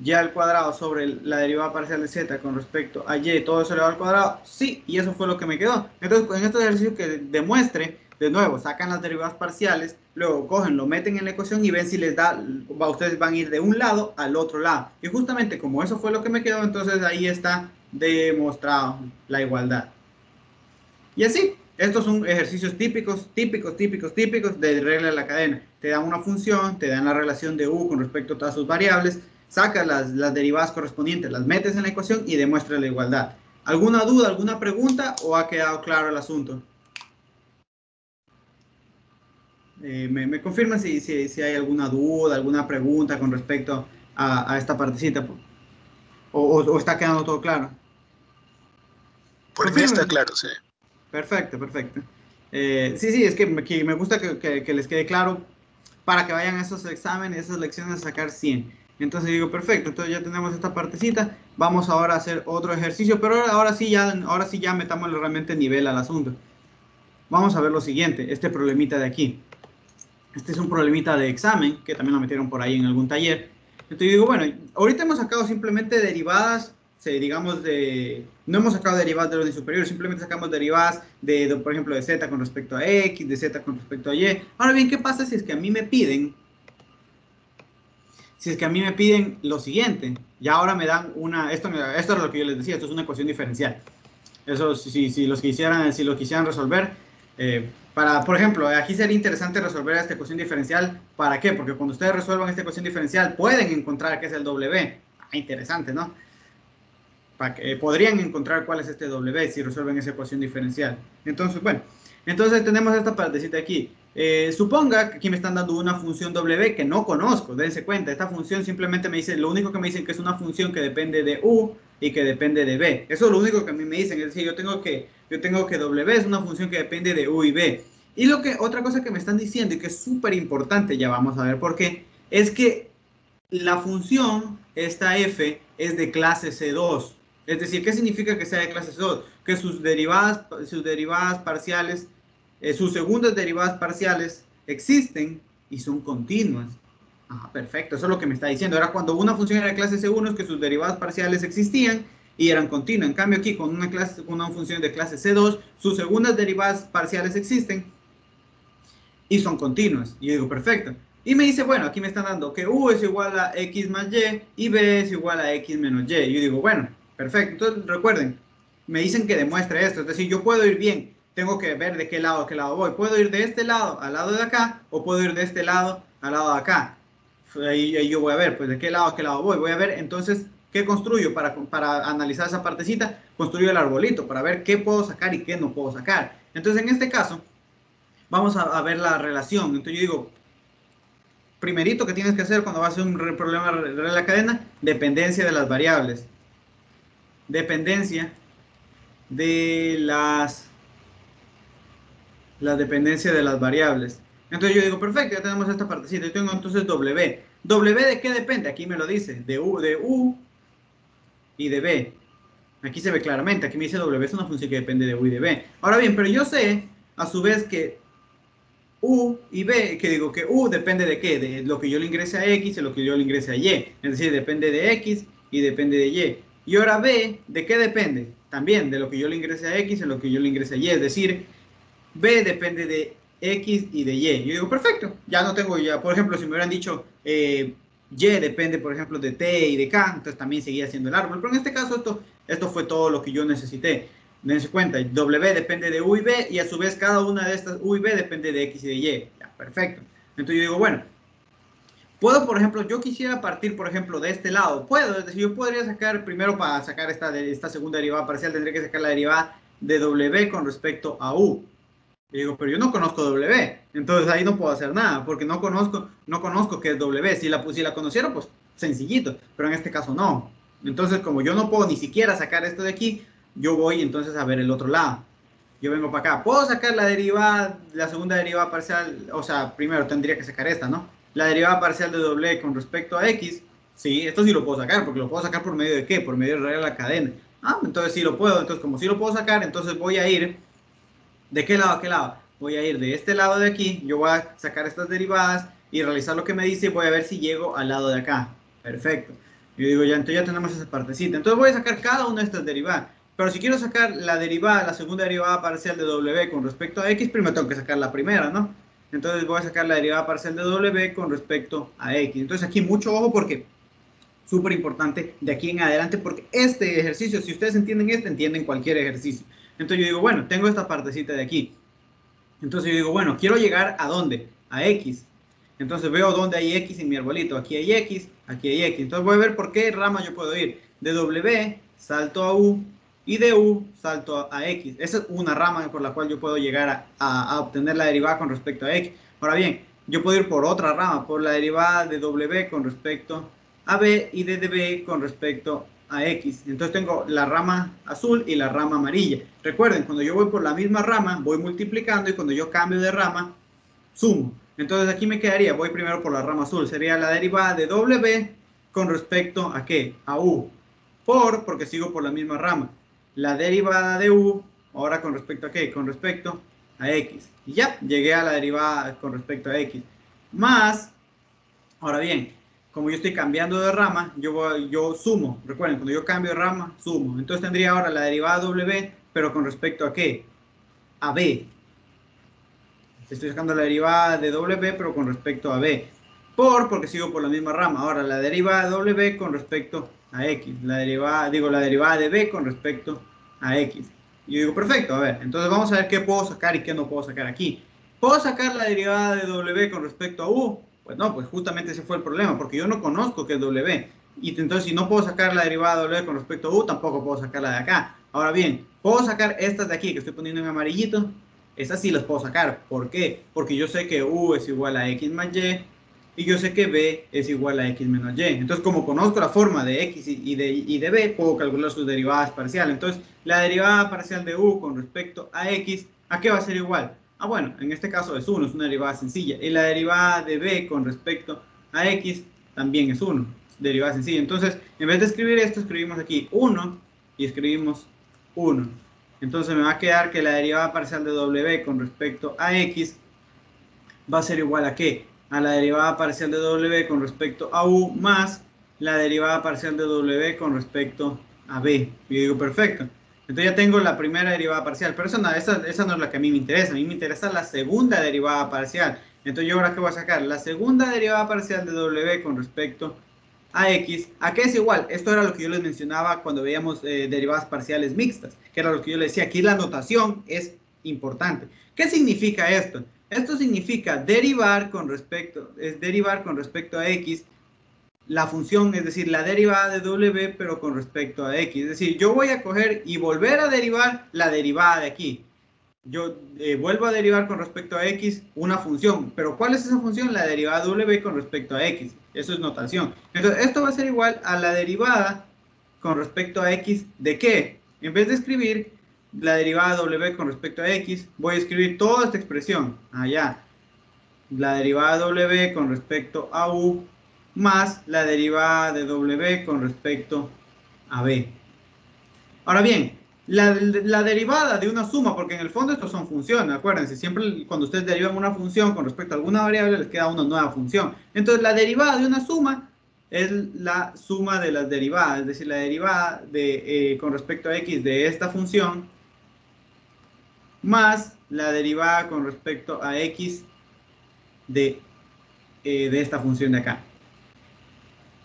y al cuadrado sobre la derivada parcial de z con respecto a y, todo eso elevado al cuadrado. Sí, y eso fue lo que me quedó. Entonces, en este ejercicio que demuestre, de nuevo, sacan las derivadas parciales, luego cogen, lo meten en la ecuación y ven si les da, ustedes van a ir de un lado al otro lado. Y justamente como eso fue lo que me quedó, entonces ahí está demostrado la igualdad. Y así, estos son ejercicios típicos de regla de la cadena. Te dan una función, te dan la relación de u con respecto a todas sus variables, sacas las derivadas correspondientes, las metes en la ecuación y demuestras la igualdad. ¿Alguna duda, alguna pregunta o ha quedado claro el asunto? Me confirman si hay alguna duda, alguna pregunta con respecto a esta partecita, o está quedando todo claro.
Por mí está claro, sí.
Perfecto. Sí, es que me gusta que les quede claro para que vayan a esos exámenes, esas lecciones a sacar 100. Entonces digo, perfecto, entonces ya tenemos esta partecita. Vamos ahora a hacer otro ejercicio, pero ahora sí ya metamos realmente nivel al asunto. Vamos a ver lo siguiente, este problemita de aquí. Este es un problemita de examen, que también lo metieron por ahí en algún taller. Entonces digo, bueno, ahorita hemos sacado simplemente derivadas, digamos, no hemos sacado derivadas del orden superior, simplemente sacamos derivadas por ejemplo, de z con respecto a x, de z con respecto a y. Ahora bien, ¿qué pasa si es que a mí me piden lo siguiente? Ya ahora me dan esto es lo que yo les decía, esto es una ecuación diferencial. Eso, si lo quisieran resolver, por ejemplo, aquí sería interesante resolver esta ecuación diferencial. ¿Para qué? Porque cuando ustedes resuelvan esta ecuación diferencial, pueden encontrar qué es el W. Interesante, ¿no? podrían encontrar cuál es este W si resuelven esa ecuación diferencial. Entonces, bueno, entonces tenemos esta partecita aquí. Suponga que aquí me están dando una función W que no conozco, dense cuenta, esta función simplemente me dice, lo único que me dicen que es una función que depende de U y que depende de B. Eso es lo único que a mí me dicen, es decir, yo tengo que W es una función que depende de U y B. Y otra cosa que me están diciendo y que es súper importante, ya vamos a ver por qué, es que la función, esta f, es de clase C2. Es decir, ¿qué significa que sea de clase C2? Que sus derivadas parciales, sus segundas derivadas parciales existen y son continuas. Ah, perfecto, eso es lo que me está diciendo. Ahora, cuando una función era de clase C1 es que sus derivadas parciales existían y eran continuas. En cambio, aquí con una función de clase C2, sus segundas derivadas parciales existen y son continuas. Y yo digo, perfecto. Y me dice, bueno, aquí me están dando que U es igual a X más Y y B es igual a X menos Y. Y yo digo, bueno, perfecto. Entonces, recuerden, me dicen que demuestre esto. Es decir, yo puedo ir bien. Tengo que ver de qué lado a qué lado voy. Puedo ir de este lado al lado de acá o puedo ir de este lado al lado de acá. Ahí yo voy a ver, pues, de qué lado a qué lado voy. Voy a ver, entonces, ¿qué construyo para analizar esa partecita? Construyo el arbolito para ver qué puedo sacar y qué no puedo sacar. Entonces, en este caso, vamos a ver la relación. Entonces yo digo, primerito que tienes que hacer cuando vas a hacer un problema de la cadena, dependencia de las variables. Dependencia de la dependencia de las variables. Entonces yo digo, perfecto, ya tenemos esta partecita. Yo tengo entonces W. ¿W de qué depende? Aquí me lo dice, de U y de B. Aquí se ve claramente, aquí me dice W es una función que depende de U y de B. Ahora bien, pero yo sé, a su vez, que U y B, que digo que U depende de qué, de lo que yo le ingrese a X y lo que yo le ingrese a Y. Es decir, depende de X y depende de Y. Y ahora B, ¿de qué depende? También de lo que yo le ingrese a X y lo que yo le ingrese a Y. Es decir, B depende de X y de Y. Yo digo, perfecto, ya no tengo ya, por ejemplo, si me hubieran dicho Y depende, por ejemplo, de T y de K, entonces también seguía siendo el árbol. Pero en este caso, esto fue todo lo que yo necesité. Dense cuenta, W depende de U y B, y a su vez cada una de estas U y B depende de X y de Y. Ya, perfecto. Entonces yo digo, bueno, puedo, por ejemplo, yo quisiera partir, por ejemplo, de este lado. Puedo, es decir, yo podría sacar, primero para sacar esta segunda derivada parcial, tendría que sacar la derivada de W con respecto a U. Y digo, pero yo no conozco W, entonces ahí no puedo hacer nada, porque no conozco qué es W. Si la conociera, pues sencillito, pero en este caso no. Entonces, como yo no puedo ni siquiera sacar esto de aquí, yo voy entonces a ver el otro lado. Yo vengo para acá. ¿Puedo sacar la derivada, la segunda derivada parcial? O sea, primero tendría que sacar esta, ¿no? La derivada parcial de W con respecto a X. Sí, esto sí lo puedo sacar, porque lo puedo sacar por medio de ¿qué? Por medio de regla de la cadena. Ah, entonces sí lo puedo. Entonces, como sí lo puedo sacar, entonces voy a ir... ¿De qué lado a qué lado? Voy a ir de este lado de aquí, yo voy a sacar estas derivadas y realizar lo que me dice y voy a ver si llego al lado de acá. Perfecto. Yo digo, ya, entonces ya tenemos esa partecita. Entonces voy a sacar cada una de estas derivadas. Pero si quiero sacar la derivada, la segunda derivada parcial de W con respecto a X, primero tengo que sacar la primera, ¿no? Entonces voy a sacar la derivada parcial de W con respecto a X. Entonces aquí mucho ojo porque súper importante de aquí en adelante, porque este ejercicio, si ustedes entienden entienden cualquier ejercicio. Entonces yo digo, bueno, tengo esta partecita de aquí. Entonces yo digo, bueno, quiero llegar ¿a dónde? A X. Entonces veo dónde hay X en mi arbolito. Aquí hay X, aquí hay X. Entonces voy a ver por qué rama yo puedo ir. De W salto a U y de U salto a X. Esa es una rama por la cual yo puedo llegar a obtener la derivada con respecto a X. Ahora bien, yo puedo ir por otra rama, por la derivada de W con respecto a B y de B con respecto a X. Entonces tengo la rama azul y la rama amarilla. Recuerden, cuando yo voy por la misma rama, voy multiplicando y cuando yo cambio de rama, sumo. Entonces aquí me quedaría, voy primero por la rama azul, sería la derivada de W con respecto a ¿qué? A U. Porque sigo por la misma rama. La derivada de U, ahora con respecto a ¿qué? Con respecto a X. Y ya, llegué a la derivada con respecto a X. Más, ahora bien, como yo estoy cambiando de rama, yo sumo. Recuerden, cuando yo cambio de rama, sumo. Entonces tendría ahora la derivada W, pero con respecto a ¿qué? A B. Estoy sacando la derivada de W, pero con respecto a B. Porque sigo por la misma rama. Ahora, la derivada de W con respecto a X. La derivada de B con respecto a X. Y yo digo, perfecto, a ver. Entonces vamos a ver qué puedo sacar y qué no puedo sacar aquí. ¿Puedo sacar la derivada de W con respecto a U? Pues no, pues justamente ese fue el problema, porque yo no conozco qué es W. Y entonces, si no puedo sacar la derivada de W con respecto a U, tampoco puedo sacarla de acá. Ahora bien, puedo sacar estas de aquí que estoy poniendo en amarillito. Estas sí las puedo sacar. ¿Por qué? Porque yo sé que U es igual a X más Y. Y yo sé que B es igual a X menos Y. Entonces, como conozco la forma de X y de B, puedo calcular sus derivadas parciales. Entonces, la derivada parcial de U con respecto a X, ¿a qué va a ser igual? Ah, bueno, en este caso es 1, es una derivada sencilla. Y la derivada de B con respecto a X también es 1, derivada sencilla. Entonces, en vez de escribir esto, escribimos aquí 1 y escribimos 1. Entonces, me va a quedar que la derivada parcial de W con respecto a X va a ser igual a ¿qué? A la derivada parcial de W con respecto a U más la derivada parcial de W con respecto a B. Y digo, perfecto. Entonces ya tengo la primera derivada parcial, pero esa no es la que a mí me interesa. A mí me interesa la segunda derivada parcial. Entonces yo ahora ¿qué voy a sacar? La segunda derivada parcial de W con respecto a X. ¿A qué es igual? Esto era lo que yo les mencionaba cuando veíamos derivadas parciales mixtas, que era lo que yo les decía. Aquí la notación es importante. ¿Qué significa esto? Esto significa derivar con respecto a X la función, es decir, la derivada de W, pero con respecto a X. Es decir, yo voy a coger y volver a derivar la derivada de aquí. Yo vuelvo a derivar con respecto a X una función. ¿Pero cuál es esa función? La derivada de W con respecto a X. Eso es notación. Entonces, esto va a ser igual a la derivada con respecto a X de ¿qué? En vez de escribir la derivada de W con respecto a X, voy a escribir toda esta expresión. Allá. La derivada de W con respecto a U más la derivada de W con respecto a B. Ahora bien, la derivada de una suma, porque en el fondo estos son funciones, acuérdense, siempre cuando ustedes derivan una función con respecto a alguna variable les queda una nueva función. Entonces la derivada de una suma es la suma de las derivadas, es decir, la derivada con respecto a X de esta función más la derivada con respecto a X de esta función de acá.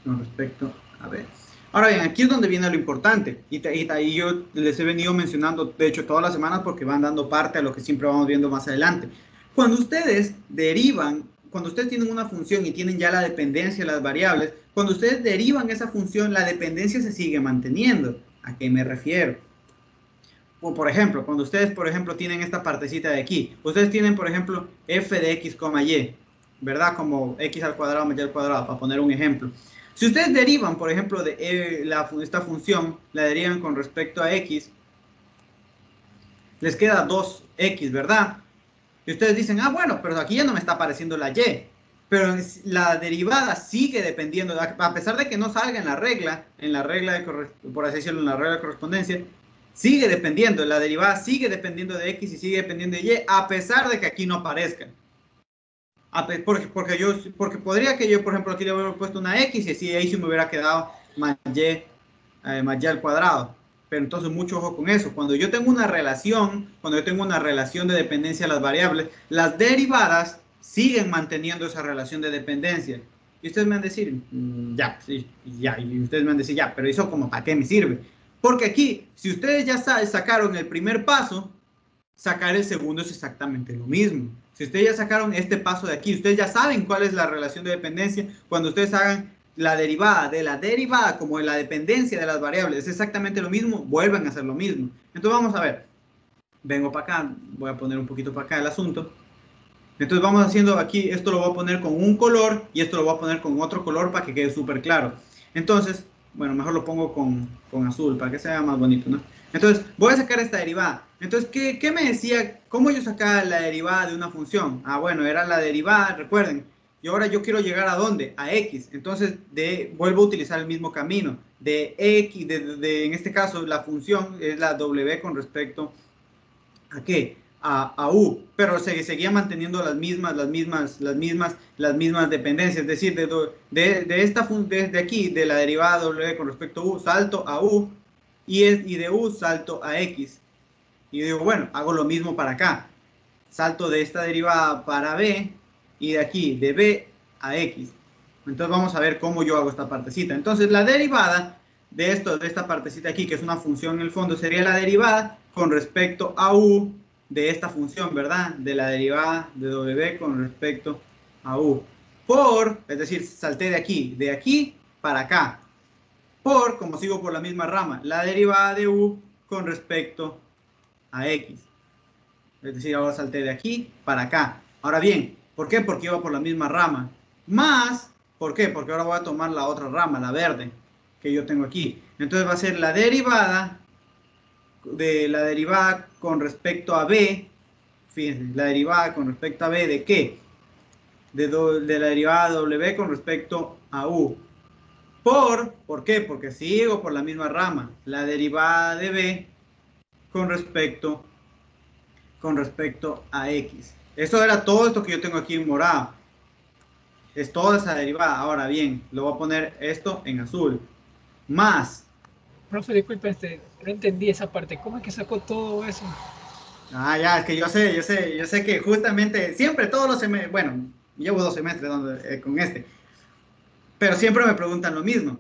Con respecto a B. Ahora bien, aquí es donde viene lo importante. Y yo les he venido mencionando, de hecho, todas las semanas porque van dando parte a lo que siempre vamos viendo más adelante. Cuando ustedes derivan, cuando ustedes tienen una función y tienen ya la dependencia de las variables, cuando ustedes derivan esa función, la dependencia se sigue manteniendo. ¿A qué me refiero? O por ejemplo, cuando ustedes, por ejemplo, tienen esta partecita de aquí, ustedes tienen, por ejemplo, f de x, y, ¿verdad? Como x al cuadrado más y al cuadrado, para poner un ejemplo. Si ustedes derivan, por ejemplo, de esta función, la derivan con respecto a x, les queda 2x, ¿verdad? Y ustedes dicen, ah, bueno, pero aquí ya no me está apareciendo la y. Pero la derivada sigue dependiendo, a pesar de que no salga en la regla por así decirlo, en la regla de correspondencia, sigue dependiendo, la derivada sigue dependiendo de x y sigue dependiendo de y, a pesar de que aquí no aparezca. Porque podría que yo, por ejemplo, aquí le hubiera puesto una x y así ahí se me hubiera quedado más y al cuadrado. Pero entonces mucho ojo con eso. Cuando yo tengo una relación de dependencia de las variables, las derivadas siguen manteniendo esa relación de dependencia. Y ustedes me van a decir, ya, sí, ya. Y ustedes me van a decir, ya, pero eso como para qué me sirve. Porque aquí, si ustedes ya sacaron el primer paso, sacar el segundo es exactamente lo mismo. Si ustedes ya sacaron este paso de aquí, ustedes ya saben cuál es la relación de dependencia. Cuando ustedes hagan la derivada de la derivada como de la dependencia de las variables, es exactamente lo mismo, vuelven a hacer lo mismo. Entonces vamos a ver. Vengo para acá, voy a poner un poquito para acá el asunto. Entonces vamos haciendo aquí, esto lo voy a poner con un color y esto lo voy a poner con otro color para que quede súper claro. Entonces, bueno, mejor lo pongo con azul para que sea más bonito, ¿no? Entonces, voy a sacar esta derivada. Entonces, ¿qué me decía? ¿Cómo yo sacaba la derivada de una función? Ah, bueno, era la derivada, recuerden. Y ahora yo quiero llegar ¿a dónde? A x. Entonces, vuelvo a utilizar el mismo camino. De x, en este caso, la función es la w con respecto ¿a qué? A u, pero seguía manteniendo las mismas dependencias, es decir, de aquí, de la derivada w con respecto a u, salto a u, y de u salto a x. Y digo, bueno, hago lo mismo para acá. Salto de esta derivada para b, y de aquí, de b a x. Entonces vamos a ver cómo yo hago esta partecita. Entonces la derivada de esta partecita aquí, que es una función en el fondo, sería la derivada con respecto a u de esta función, ¿verdad? De la derivada de w con respecto a u. Es decir, salté de aquí para acá. como sigo por la misma rama, la derivada de u con respecto a x. Es decir, ahora salté de aquí para acá. Ahora bien, ¿por qué? Porque iba por la misma rama. Más, ¿por qué? Porque ahora voy a tomar la otra rama, la verde, que yo tengo aquí. Entonces va a ser la derivada con respecto a b. Fíjense, la derivada con respecto a b ¿de qué? De la derivada de w con respecto a u. ¿Por qué? Porque sigo por la misma rama. La derivada de b con respecto a x. Eso era todo esto que yo tengo aquí en morado. Es toda esa derivada. Ahora bien, lo voy a poner esto en azul. Más.
Profe, disculpe, no entendí esa parte. ¿Cómo es que sacó todo eso?
Ah, ya, es que yo sé que justamente, siempre todos los semestres, bueno, llevo 2 semestres con este, pero siempre me preguntan lo mismo.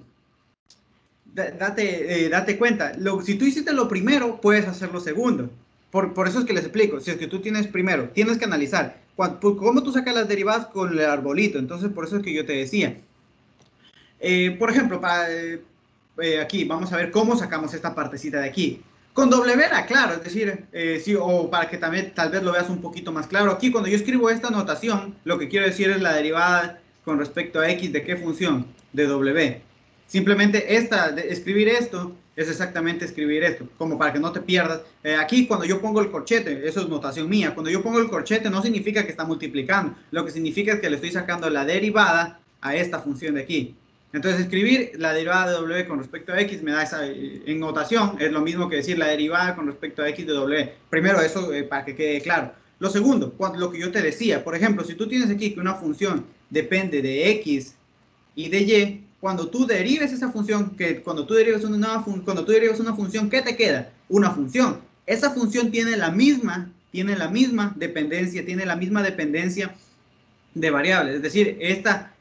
Date cuenta, si tú hiciste lo primero, puedes hacer lo segundo. Por eso es que les explico, si es que tú tienes primero, tienes que analizar cómo tú sacas las derivadas con el arbolito. Entonces, por eso es que yo te decía. Por ejemplo, aquí, vamos a ver cómo sacamos esta partecita de aquí. Con W era claro, es decir, sí, o para que también tal vez lo veas un poquito más claro. Aquí, cuando yo escribo esta notación, lo que quiero decir es la derivada con respecto a x de qué función, de W. Simplemente escribir esto es exactamente escribir esto, como para que no te pierdas. Aquí cuando yo pongo el corchete, eso es notación mía, cuando yo pongo el corchete no significa que está multiplicando, lo que significa es que le estoy sacando la derivada a esta función de aquí. Entonces escribir la derivada de w con respecto a x me da esa, en notación, es lo mismo que decir la derivada con respecto a x de w. Primero eso para que quede claro. Lo segundo, lo que yo te decía, por ejemplo, si tú tienes aquí que una función depende de x y de y, cuando tú derives esa función, cuando tú derivas una función, ¿qué te queda? Una función. Esa función tiene la misma dependencia, de variables. Es decir, esta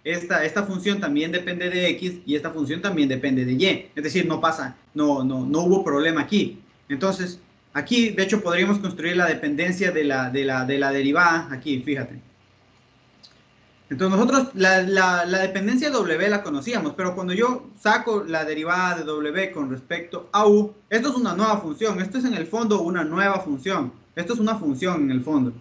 función también depende de x y esta función también depende de y. Es decir, no hubo problema aquí. Entonces, aquí, de hecho, podríamos construir la dependencia de la derivada. Aquí, fíjate. Entonces nosotros la dependencia de w la conocíamos, pero cuando yo saco la derivada de w con respecto a u, esto es una nueva función, esto es en el fondo una nueva función, esto es una función en el fondo,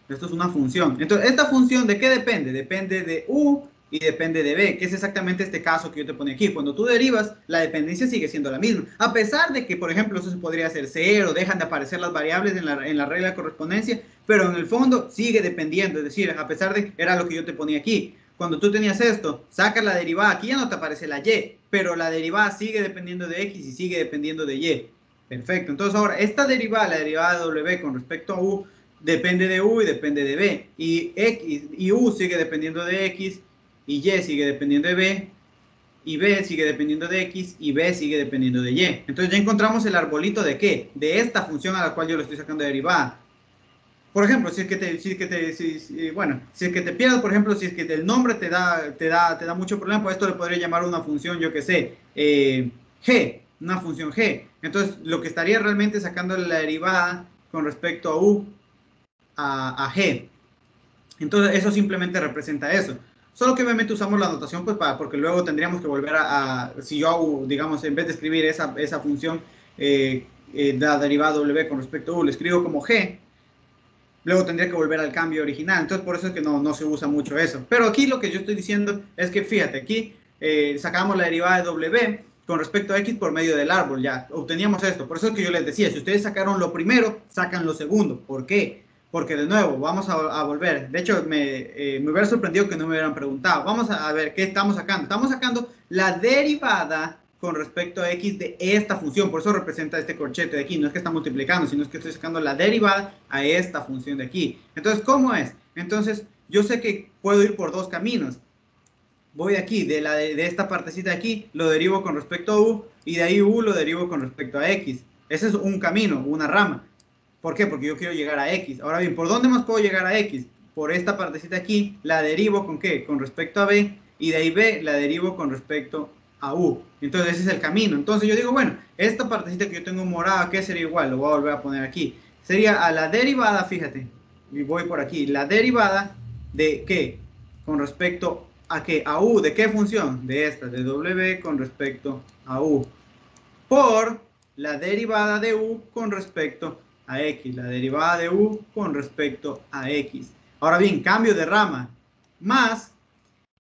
esto es una función. Entonces, ¿esta función de qué depende? Depende de u y depende de b, que es exactamente este caso que yo te ponía aquí. Cuando tú derivas, la dependencia sigue siendo la misma, a pesar de que, por ejemplo, eso se podría hacer 0, dejan de aparecer las variables en la regla de correspondencia, pero en el fondo sigue dependiendo, es decir, a pesar de que era lo que yo te ponía aquí. Cuando tú tenías esto, sacas la derivada, aquí ya no te aparece la y, pero la derivada sigue dependiendo de x y sigue dependiendo de y. Perfecto, entonces ahora esta derivada, la derivada de w con respecto a u, depende de u y depende de b, y u sigue dependiendo de x, y y sigue dependiendo de b, y b sigue dependiendo de x, y b sigue dependiendo de y. Entonces ya encontramos el arbolito de ¿qué? De esta función a la cual yo le estoy sacando derivada. Por ejemplo, si es que te pierdes, por ejemplo, si es que el nombre te da mucho problema, pues esto le podría llamar una función, yo que sé, g, una función g. Entonces, lo que estaría realmente sacando la derivada con respecto a u a g. Entonces, eso simplemente representa eso. Solo que obviamente usamos la notación pues porque luego tendríamos que volver si yo hago, digamos, en vez de escribir esa función, la derivada w con respecto a u, le escribo como g, luego tendría que volver al cambio original. Entonces, por eso es que no se usa mucho eso. Pero aquí lo que yo estoy diciendo es que, fíjate, aquí sacamos la derivada de w con respecto a x por medio del árbol. Ya obteníamos esto. Por eso es que yo les decía, si ustedes sacaron lo primero, sacan lo segundo. ¿Por qué? Porque de nuevo, vamos a volver. De hecho, me hubiera sorprendido que no me hubieran preguntado. Vamos a ver qué estamos sacando. Estamos sacando la derivada con respecto a x de esta función. Por eso representa este corchete de aquí. No es que está multiplicando, sino es que estoy sacando la derivada a esta función de aquí. Entonces, ¿cómo es? Entonces, yo sé que puedo ir por dos caminos. Voy aquí, de esta partecita de aquí, lo derivo con respecto a u, y de ahí u lo derivo con respecto a x. Ese es un camino, una rama. ¿Por qué? Porque yo quiero llegar a x. Ahora bien, ¿por dónde más puedo llegar a x? Por esta partecita aquí, la derivo ¿con qué? Con respecto a b, y de ahí b la derivo con respecto a u. Entonces ese es el camino. Entonces yo digo, bueno, esta partecita que yo tengo morada, ¿qué sería igual? Lo voy a volver a poner aquí. Sería a la derivada, fíjate, y voy por aquí, la derivada de ¿qué? Con respecto ¿a qué? A U, ¿de qué función? De esta, de W con respecto a U. Por la derivada de U con respecto a X. La derivada de U con respecto a X. Ahora bien, cambio de rama. Más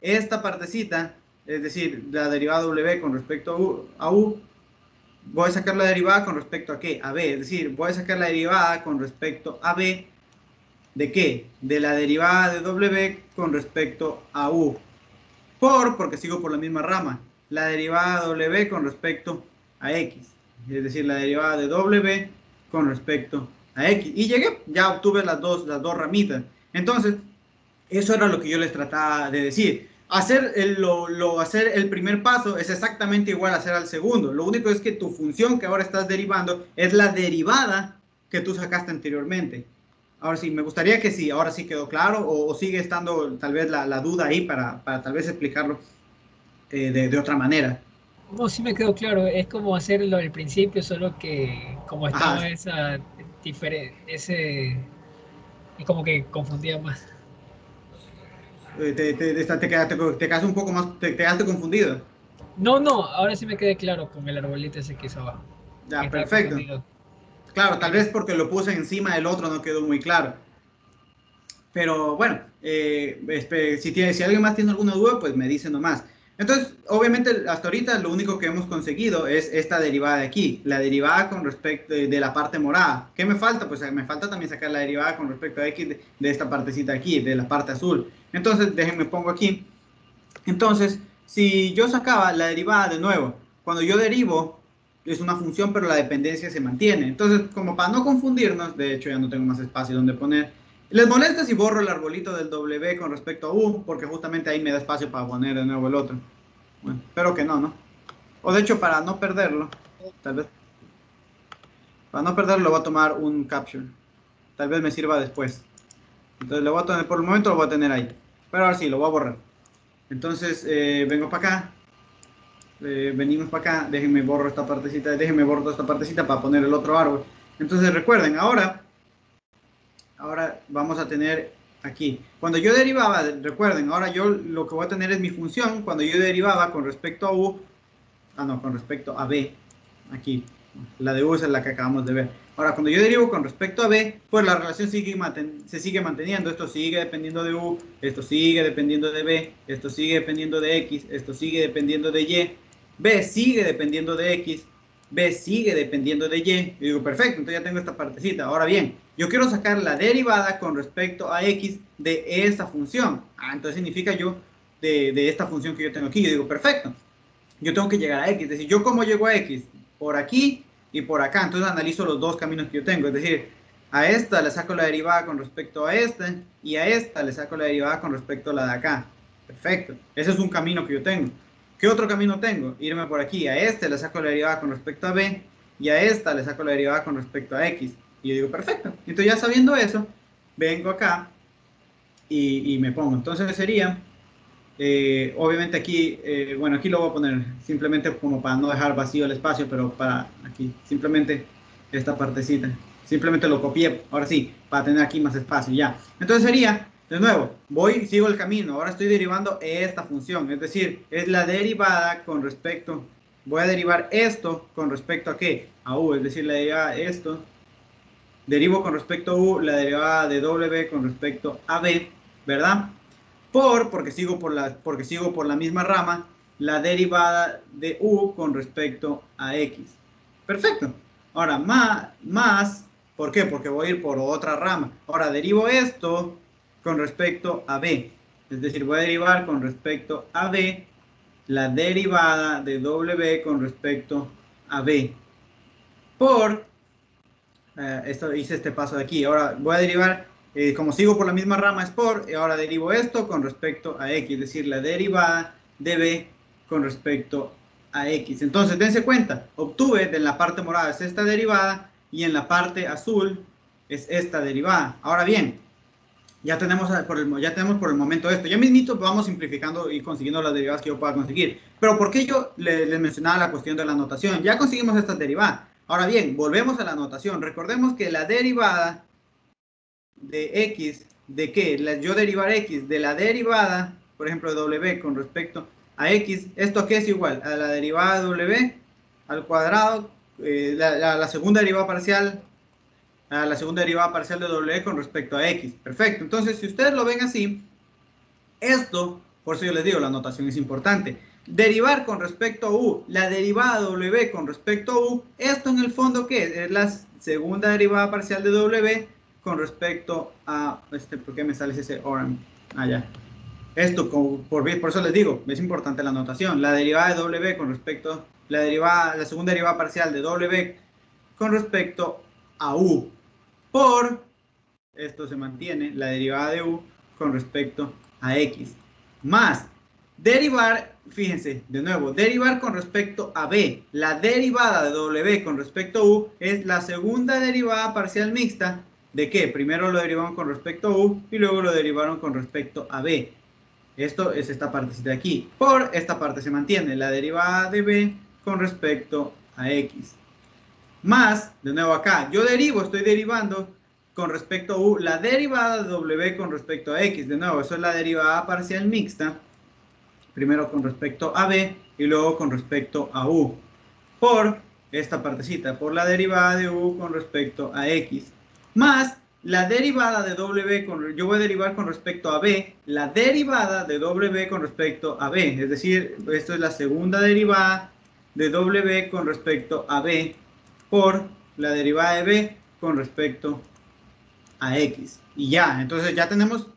esta partecita, es decir, la derivada W con respecto a U, voy a sacar la derivada con respecto a ¿qué? A B. Es decir, voy a sacar la derivada con respecto a B. ¿De qué? De la derivada de W con respecto a U. Porque sigo por la misma rama. La derivada de W con respecto a X. Es decir, la derivada de W con respecto a X. Y llegué, ya obtuve las dos ramitas. Entonces, eso era lo que yo les trataba de decir. Hacer el primer paso es exactamente igual a hacer al segundo. Lo único es que tu función que ahora estás derivando es la derivada que tú sacaste anteriormente. Ahora sí, me gustaría que sí, ahora sí quedó claro o sigue estando tal vez la duda ahí para tal vez explicarlo de otra manera.
No, sí me quedó claro, es como hacerlo al principio, solo que como estaba
Ajá,
esa ese y como que confundía más.
te quedaste un poco más, te quedaste confundido.
No, no, ahora sí me quedé claro con el arbolito ese que hizo abajo. Que
Ya,
estaba
perfecto.
confundido.
Claro, tal
Pero
vez porque lo puse encima del otro no quedó muy claro. Pero bueno, si alguien más tiene alguna duda, pues me dice nomás. Entonces, obviamente, hasta ahorita lo único que hemos conseguido es esta derivada de aquí, la derivada con respecto de la parte morada. ¿Qué me falta? Pues me falta también sacar la derivada con respecto a x de esta partecita aquí, de la parte azul. Entonces, déjenme pongo aquí. Entonces, si yo sacaba la derivada de nuevo, cuando yo derivo, es una función, pero la dependencia se mantiene. Entonces, como para no confundirnos, de hecho ya no tengo más espacio donde poner. ¿Les molesta si borro el arbolito del W con respecto a U? Porque justamente ahí me da espacio para poner de nuevo el otro. Bueno, espero que no, ¿no? O de hecho, para no perderlo, tal vez, para no perderlo, voy a tomar un capture. Tal vez me sirva después. Entonces, lo voy a tener, por el momento lo voy a tener ahí. Pero ahora sí, lo voy a borrar. Entonces, vengo para acá. Venimos para acá, déjenme borro esta partecita, déjenme borro esta partecita para poner el otro árbol. Entonces recuerden, ahora vamos a tener aquí, cuando yo derivaba, recuerden, ahora yo lo que voy a tener es mi función, cuando yo derivaba con respecto a U, con respecto a B, aquí, la de U es la que acabamos de ver. Ahora, cuando yo derivo con respecto a B, pues la relación se sigue manteniendo, esto sigue dependiendo de U, esto sigue dependiendo de B, esto sigue dependiendo de X, esto sigue dependiendo de Y, B sigue dependiendo de X, B sigue dependiendo de Y. Y digo, perfecto, entonces ya tengo esta partecita. Ahora bien, yo quiero sacar la derivada con respecto a X de esta función. Entonces significa yo de esta función que yo tengo aquí. Yo digo, perfecto, yo tengo que llegar a X. Es decir, ¿yo cómo llego a X? Por aquí y por acá. Entonces analizo los dos caminos que yo tengo. Es decir, a esta le saco la derivada con respecto a esta y a esta le saco la derivada con respecto a la de acá. Perfecto. Ese es un camino que yo tengo. ¿Qué otro camino tengo? Irme por aquí. A este le saco la derivada con respecto a B y a esta le saco la derivada con respecto a X. Y yo digo, perfecto. Entonces ya sabiendo eso, vengo acá y me pongo. Entonces sería... obviamente aquí, bueno, aquí lo voy a poner simplemente como para no dejar vacío el espacio, pero para aquí, simplemente esta partecita. Simplemente lo copié, ahora sí, para tener aquí más espacio, ya. Entonces sería, de nuevo, sigo el camino, ahora estoy derivando esta función, es decir, es la derivada con respecto, voy a derivar esto con respecto a qué, a U, es decir, la derivada de esto, derivo con respecto a U, la derivada de W con respecto a B, ¿verdad? Porque sigo por la misma rama, la derivada de U con respecto a X. Perfecto. Ahora, más, ¿por qué? Porque voy a ir por otra rama. Ahora, derivo esto con respecto a B. Es decir, voy a derivar con respecto a B la derivada de W con respecto a B. Esto hice este paso de aquí. Ahora voy a derivar, como sigo por la misma rama es y ahora derivo esto con respecto a X, es decir, la derivada de B con respecto a X. Entonces, dense cuenta, obtuve de la parte morada es esta derivada y en la parte azul es esta derivada. Ahora bien, ya tenemos por el momento esto. Ya mismito vamos simplificando y consiguiendo las derivadas que yo pueda conseguir. Pero ¿por qué yo les mencionaba la cuestión de la notación? Ya conseguimos estas derivadas. Ahora bien, volvemos a la notación. Recordemos que la derivada de X, ¿de qué? Yo derivar X de la derivada por ejemplo, de W con respecto a X, ¿esto a qué es igual? A la derivada de W al cuadrado, la segunda derivada parcial, a la segunda derivada parcial de W con respecto a X. Perfecto. Entonces, si ustedes lo ven así, esto, por eso yo les digo, la notación es importante. Derivar con respecto a U, la derivada de W con respecto a U, esto en el fondo, ¿qué es? Es la segunda derivada parcial de W con respecto a, ¿por qué me sale ese orange? Ah, ya. Esto, por eso les digo, es importante la notación. La derivada de W con respecto, la segunda derivada parcial de W con respecto a U, por, esto se mantiene, la derivada de U con respecto a X, más derivar, fíjense, de nuevo, derivar con respecto a B. La derivada de W con respecto a U es la segunda derivada parcial mixta. ¿De qué? Primero lo derivaron con respecto a U y luego lo derivaron con respecto a B. Esto es esta partecita de aquí. Por esta parte se mantiene la derivada de B con respecto a X. Más, de nuevo acá, yo estoy derivando con respecto a U, la derivada de W con respecto a X. De nuevo, eso es la derivada parcial mixta. Primero con respecto a B y luego con respecto a U. Por esta partecita, por la derivada de U con respecto a X. Más la derivada de W, yo voy a derivar con respecto a B, la derivada de W con respecto a B. Es decir, esto es la segunda derivada de W con respecto a B por la derivada de B con respecto a X. Y ya, entonces ya tenemos,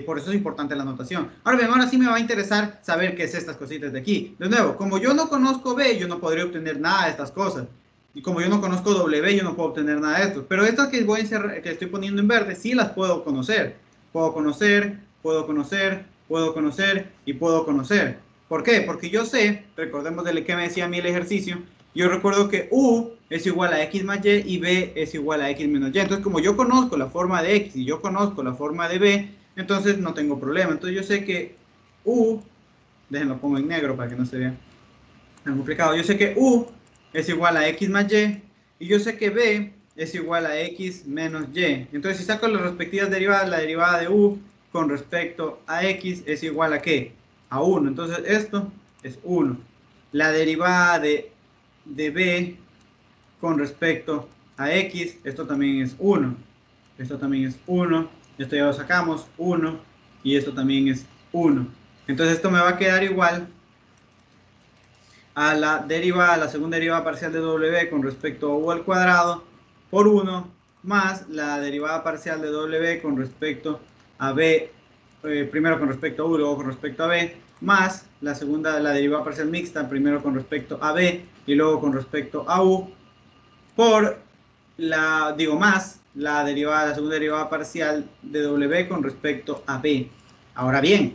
por eso es importante la notación. Ahora bien, ahora sí me va a interesar saber qué es estas cositas de aquí. De nuevo, como yo no conozco B, yo no podría obtener nada de estas cosas. Y como yo no conozco W, yo no puedo obtener nada de esto. Pero estas que que estoy poniendo en verde, sí las puedo conocer. Puedo conocer, puedo conocer, puedo conocer y puedo conocer. ¿Por qué? Porque yo sé, recordemos de que me decía a mí el ejercicio, yo recuerdo que U es igual a X más Y y B es igual a X menos Y. Entonces, como yo conozco la forma de X y yo conozco la forma de B, entonces no tengo problema. Entonces, yo sé que U, déjenlo pongo en negro para que no se vea tan complicado. Yo sé que U es igual a X más Y y yo sé que B es igual a X menos Y. Entonces, si saco las respectivas derivadas, la derivada de U con respecto a X es igual a ¿qué? A 1. Entonces, esto es 1. La derivada de B con respecto a X, esto también es 1. Esto también es 1. Esto ya lo sacamos, 1. Y esto también es 1. Entonces, esto me va a quedar igual a la derivada, la segunda derivada parcial de W con respecto a U al cuadrado por 1 más la derivada parcial de W con respecto a B, primero con respecto a U, luego con respecto a B, más la segunda, la derivada parcial mixta, primero con respecto a B y luego con respecto a U, por más la derivada, la segunda derivada parcial de W con respecto a B. Ahora bien,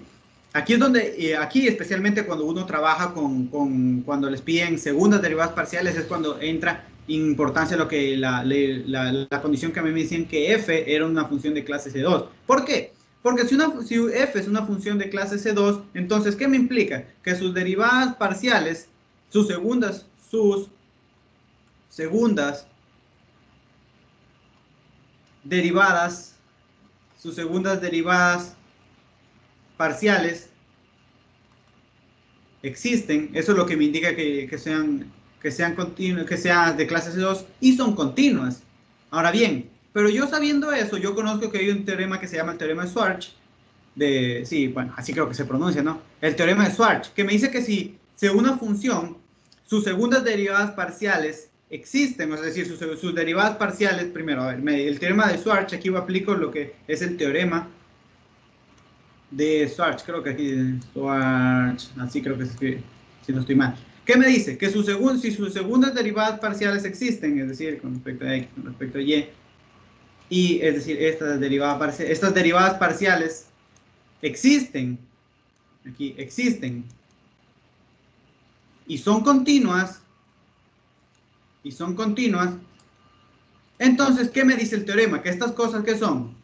aquí es donde, aquí especialmente cuando uno trabaja cuando les piden segundas derivadas parciales, es cuando entra importancia lo que la condición que a mí me decían que f era una función de clase C2. ¿Por qué? Porque si f es una función de clase C2, entonces, ¿qué me implica? Que sus derivadas parciales, sus segundas derivadas, sus segundas derivadas parciales existen. Eso es lo que me indica que sean continuas, que sean de clase C2 y son continuas. Ahora bien, pero yo sabiendo eso, yo conozco que hay un teorema que se llama el teorema de Schwarz, sí, bueno, así creo que se pronuncia, ¿no? El teorema de Schwarz, que me dice que si una función, sus segundas derivadas parciales existen, es decir, sus derivadas parciales, primero, a ver, el teorema de Schwarz, aquí yo aplico lo que es el teorema de Schwarz, creo que aquí Schwarz, así creo que se escribe, si no estoy mal. ¿Qué me dice? Que si sus segundas derivadas parciales existen, es decir, con respecto a X, con respecto a Y, y es decir, estas derivadas parciales existen, aquí existen, y son continuas, entonces, ¿qué me dice el teorema? Que estas cosas, ¿qué son?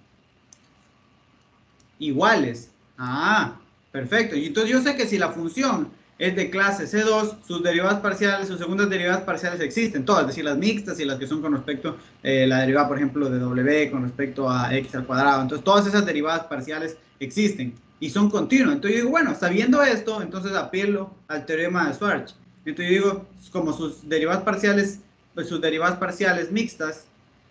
Iguales. Ah, perfecto. Y entonces yo sé que si la función es de clase C2, sus derivadas parciales, sus segundas derivadas parciales existen, todas, es decir, las mixtas y las que son con respecto, la derivada, por ejemplo, de W con respecto a X al cuadrado. Entonces, todas esas derivadas parciales existen. y son continuos. Entonces yo digo, bueno, sabiendo esto, entonces apelo al teorema de Schwarz. Entonces yo digo, como sus derivadas parciales, pues sus derivadas parciales mixtas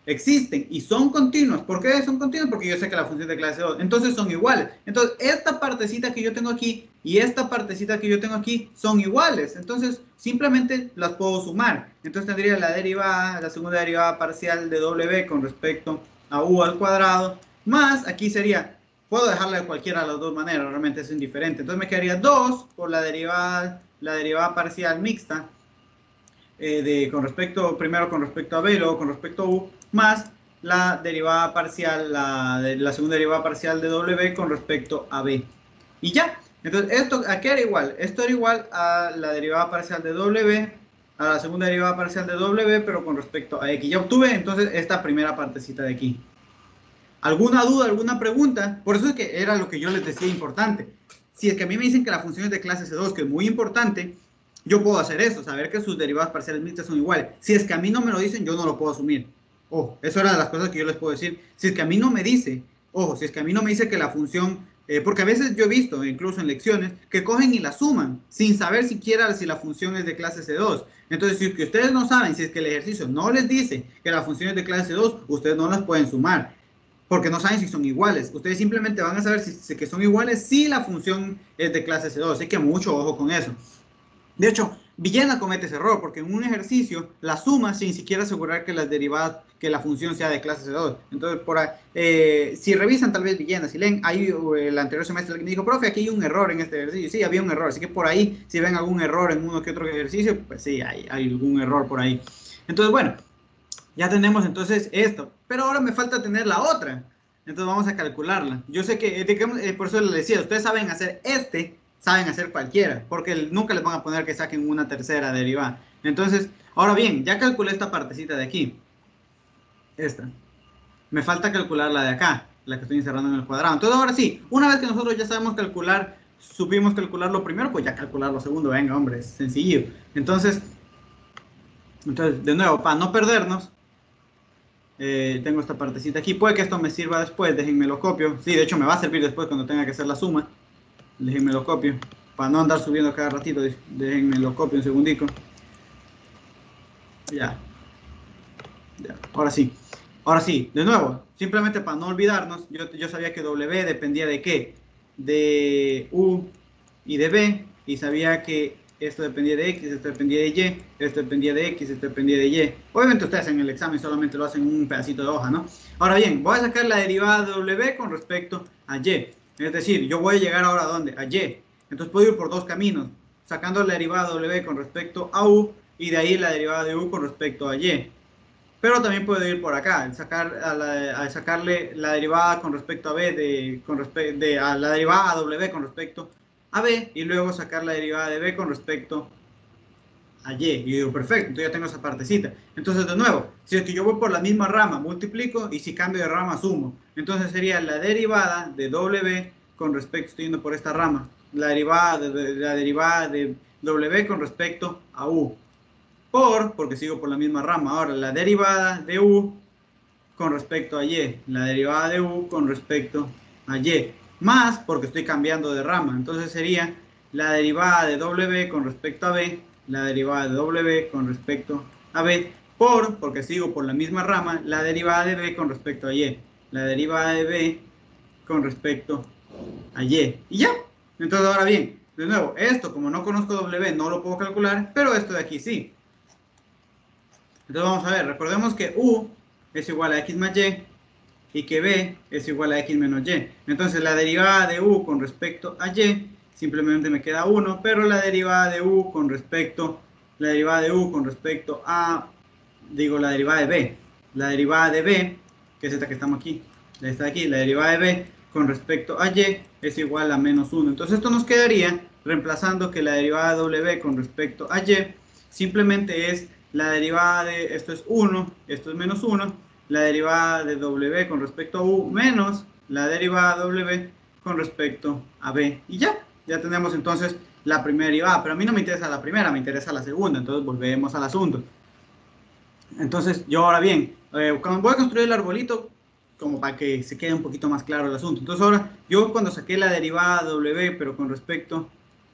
existen y son continuas. ¿Por qué son continuas? Porque yo sé que la función de clase 2, entonces son iguales. Entonces esta partecita que yo tengo aquí y esta partecita que yo tengo aquí son iguales. Entonces simplemente las puedo sumar. Entonces tendría la derivada, la segunda derivada parcial de w con respecto a u al cuadrado, más aquí sería, puedo dejarla de cualquiera de las dos maneras, realmente es indiferente. Entonces me quedaría 2 por la derivada parcial mixta con respecto, primero con respecto a b y luego con respecto a u, más la derivada parcial, la segunda derivada parcial de w con respecto a b. Y ya. Entonces, ¿esto a qué era igual? Esto era igual a la derivada parcial de w, a la segunda derivada parcial de w, pero con respecto a x. Ya obtuve entonces esta primera partecita de aquí. ¿Alguna duda, alguna pregunta? Por eso es que era lo que yo les decía importante. Si es que a mí me dicen que la función es de clase C2, que es muy importante, yo puedo hacer eso, saber que sus derivadas parciales mixtas son iguales. Si es que a mí no me lo dicen, yo no lo puedo asumir. Ojo, eso era de las cosas que yo les puedo decir. Si es que a mí no me dice, ojo, si es que a mí no me dice que la función, porque a veces yo he visto, incluso en lecciones, que cogen y la suman, sin saber siquiera si la función es de clase C2. Entonces, si es que ustedes no saben, si es que el ejercicio no les dice que la función es de clase C2, ustedes no las pueden sumar, porque no saben si son iguales. Ustedes simplemente van a saber si que son iguales si la función es de clase C2. Así que mucho ojo con eso. De hecho, Villena comete ese error, porque en un ejercicio la suma sin siquiera asegurar que las derivadas, que la función sea de clase C2. Entonces, si revisan tal vez Villena, si leen, ahí el anterior semestre alguien me dijo, profe, aquí hay un error en este ejercicio. Sí, había un error, así que por ahí, si ven algún error en uno que otro ejercicio, pues sí, hay algún error por ahí. Entonces, bueno, ya tenemos entonces esto, pero ahora me falta tener la otra. Entonces vamos a calcularla. Yo sé que, digamos, por eso les decía, ustedes saben hacer saben hacer cualquiera, porque nunca les van a poner que saquen una tercera derivada. Entonces, ahora bien, ya calculé esta partecita de aquí. Esta. Me falta calcular la de acá, la que estoy encerrando en el cuadrado. Entonces, ahora sí, una vez que nosotros ya sabemos calcular, supimos calcular lo primero, pues ya calcular lo segundo. Venga, hombre, es sencillo. Entonces, de nuevo, para no perdernos, tengo esta partecita aquí. Puede que esto me sirva después, déjenme lo copio. Sí, de hecho me va a servir después cuando tenga que hacer la suma. Déjenme lo copio. Para no andar subiendo cada ratito, déjenme lo copio un segundico. Ya. Ahora sí. Ahora sí, de nuevo, simplemente para no olvidarnos, yo sabía que W dependía de qué? De U y de B. Y sabía que esto dependía de X, esto dependía de Y, esto dependía de X, esto dependía de Y. Obviamente ustedes en el examen solamente lo hacen en un pedacito de hoja, ¿no? Ahora bien, voy a sacar la derivada de W con respecto a Y. Es decir, yo voy a llegar ahora a ¿dónde? A Y. Entonces puedo ir por dos caminos, sacando la derivada de W con respecto a U y de ahí la derivada de U con respecto a Y. Pero también puedo ir por acá, sacarle la derivada con respecto a B, a la derivada a W con respecto a B y luego sacar la derivada de B con respecto a Y. Y digo, perfecto, entonces ya tengo esa partecita. Entonces, de nuevo, si es que yo voy por la misma rama, multiplico y si cambio de rama, sumo. Entonces sería la derivada de W con respecto, estoy yendo por esta rama, la derivada de W con respecto a U. Porque sigo por la misma rama. Ahora, la derivada de U con respecto a Y. La derivada de U con respecto a Y. Más porque estoy cambiando de rama. Entonces sería la derivada de W con respecto a B. La derivada de W con respecto a B. Porque sigo por la misma rama. La derivada de B con respecto a Y. La derivada de B con respecto a Y. Y ya. Entonces, ahora bien, de nuevo, esto como no conozco W no lo puedo calcular. Pero esto de aquí sí. Entonces vamos a ver, recordemos que U es igual a X más Y y que B es igual a X menos Y. Entonces la derivada de U con respecto a Y simplemente me queda 1, pero la derivada de U con respecto a, la derivada de B. La derivada de B, que es esta que estamos aquí, esta de aquí, la derivada de B con respecto a Y es igual a menos 1. Entonces esto nos quedaría reemplazando que la derivada de W con respecto a Y simplemente es la derivada de, esto es 1, esto es menos 1, la derivada de W con respecto a U menos la derivada de W con respecto a B. Y ya tenemos entonces la primera derivada, pero a mí no me interesa la primera, me interesa la segunda, entonces volvemos al asunto. Entonces yo ahora bien, cuando voy a construir el arbolito, como para que se quede un poquito más claro el asunto. Entonces ahora, yo cuando saqué la derivada W, pero con respecto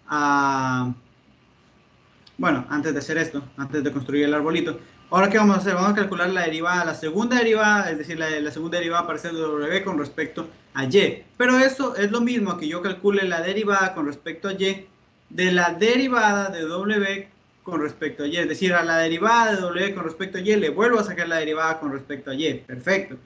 a... Bueno, antes de hacer esto, antes de construir el arbolito, ahora ¿qué vamos a hacer? Vamos a calcular la derivada, la segunda derivada, es decir, la segunda derivada parcial de W con respecto a Y. Pero eso es lo mismo que yo calcule la derivada con respecto a Y de la derivada de W con respecto a Y. Es decir, a la derivada de W con respecto a Y le vuelvo a sacar la derivada con respecto a Y. Perfecto.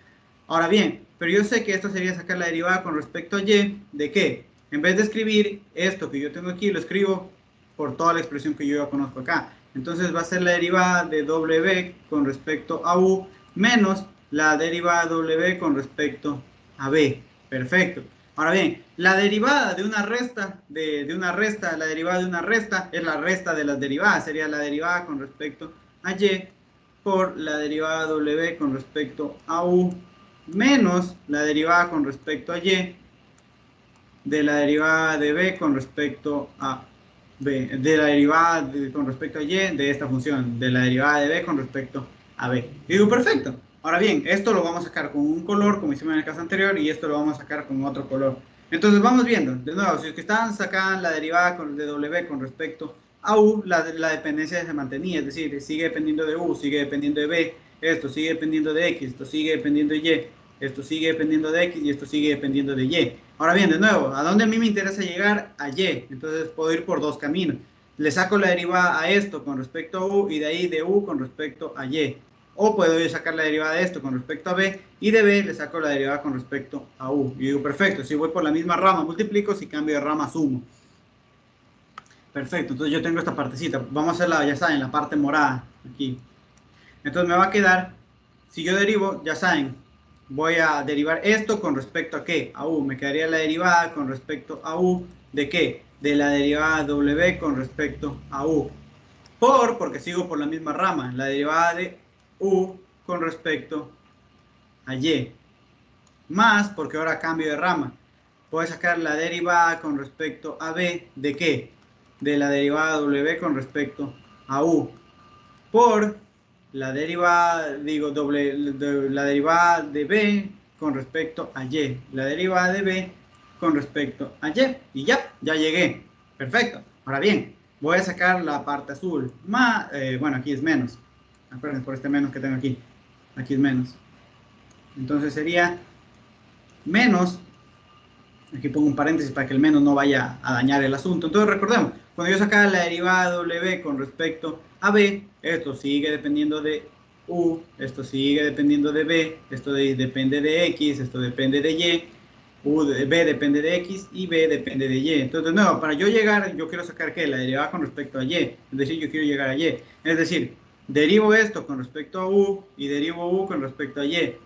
Ahora bien, pero yo sé que esto sería sacar la derivada con respecto a Y, ¿de qué? En vez de escribir esto que yo tengo aquí, lo escribo por toda la expresión que yo ya conozco acá. Entonces va a ser la derivada de W con respecto a U menos la derivada de W con respecto a B. Perfecto. Ahora bien, la derivada de una resta, la derivada de una resta es la resta de las derivadas. Sería la derivada con respecto a Y por la derivada de W con respecto a U menos la derivada con respecto a Y de la derivada de B con respecto a B, de la derivada con respecto a Y de esta función, de la derivada de B con respecto a B. Y digo, perfecto. Ahora bien, esto lo vamos a sacar con un color, como hicimos en el caso anterior, y esto lo vamos a sacar con otro color. Entonces vamos viendo, de nuevo, si es que estaban sacando la derivada de W con respecto a U, la dependencia se mantenía, es decir, sigue dependiendo de U, sigue dependiendo de B, esto sigue dependiendo de X, esto sigue dependiendo de Y, esto sigue dependiendo de X y esto sigue dependiendo de Y. Ahora bien, de nuevo, ¿a dónde a mí me interesa llegar? A Y. Entonces puedo ir por dos caminos. Le saco la derivada a esto con respecto a U y de ahí de U con respecto a Y. O puedo yo sacar la derivada de esto con respecto a B y de B le saco la derivada con respecto a U. Y digo, perfecto, si voy por la misma rama multiplico, si cambio de rama sumo. Perfecto, entonces yo tengo esta partecita. Vamos a hacerla, ya saben, la parte morada aquí. Entonces me va a quedar, si yo derivo, ya saben, voy a derivar esto con respecto a ¿qué? A U. Me quedaría la derivada con respecto a U. ¿De qué? De la derivada W con respecto a U. Porque sigo por la misma rama. La derivada de U con respecto a Y. Más, porque ahora cambio de rama. Voy a sacar la derivada con respecto a B. ¿De qué? De la derivada W con respecto a U. Por la derivada, la derivada de B con respecto a Y. La derivada de B con respecto a Y. Y ya llegué. Perfecto. Ahora bien, voy a sacar la parte azul. Bueno, aquí es menos. Acuérdense por este menos que tengo aquí. Aquí es menos. Entonces sería menos. Aquí pongo un paréntesis para que el menos no vaya a dañar el asunto. Entonces recordemos, cuando yo sacaba la derivada W con respecto a B, esto sigue dependiendo de U, esto sigue dependiendo de B, esto depende de X, esto depende de Y, B depende de X y B depende de Y. Entonces, de nuevo, para yo llegar, yo quiero sacar ¿qué? La derivada con respecto a Y, es decir, yo quiero llegar a Y. Es decir, derivo esto con respecto a U y derivo U con respecto a Y.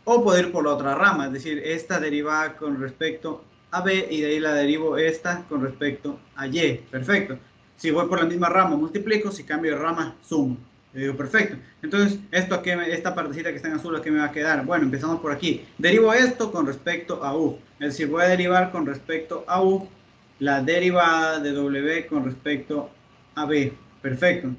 O puedo ir por la otra rama, es decir, esta derivada con respecto a B y de ahí la derivo esta con respecto a Y. Perfecto. Si voy por la misma rama, multiplico, si cambio de rama, sumo. Le digo, perfecto. Entonces, esta partecita que está en azul, ¿a qué me va a quedar? Bueno, empezamos por aquí. Derivo esto con respecto a U. Es decir, voy a derivar con respecto a U la derivada de W con respecto a B. Perfecto.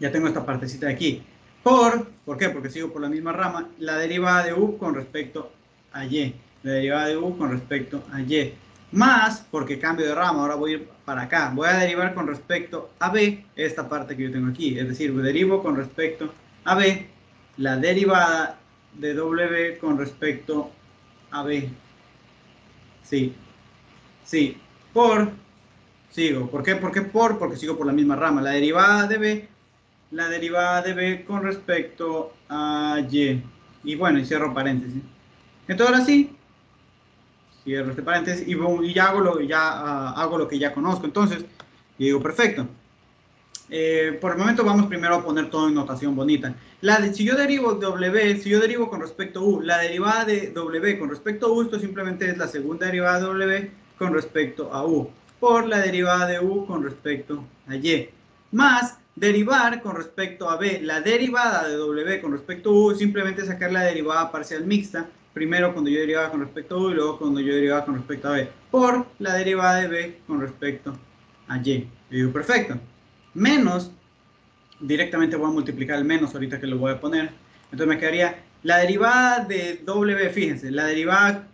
Ya tengo esta partecita de aquí. ¿Por qué? Porque sigo por la misma rama. La derivada de U con respecto a Y. La derivada de U con respecto a Y. Más, porque cambio de rama, ahora voy a ir para acá. Voy a derivar con respecto a B esta parte que yo tengo aquí. Es decir, derivo con respecto a B la derivada de W con respecto a B. Sí. Sí. Sigo. ¿Por qué? Porque sigo por la misma rama. La derivada de B con respecto a Y. Y bueno, y cierro paréntesis. Entonces ahora sí, cierro este paréntesis y ya hago lo que ya conozco. Entonces, y digo, perfecto. Por el momento vamos primero a poner todo en notación bonita. Si yo derivo con respecto a U, la derivada de W con respecto a U, esto simplemente es la segunda derivada de W con respecto a U, por la derivada de U con respecto a Y, más derivar con respecto a B, la derivada de W con respecto a U, simplemente sacar la derivada parcial mixta, primero cuando yo derivaba con respecto a U y luego cuando yo derivaba con respecto a B, por la derivada de B con respecto a Y. Y digo, perfecto. Menos, directamente voy a multiplicar el menos ahorita que lo voy a poner. Entonces me quedaría La derivada de W, fíjense, la derivada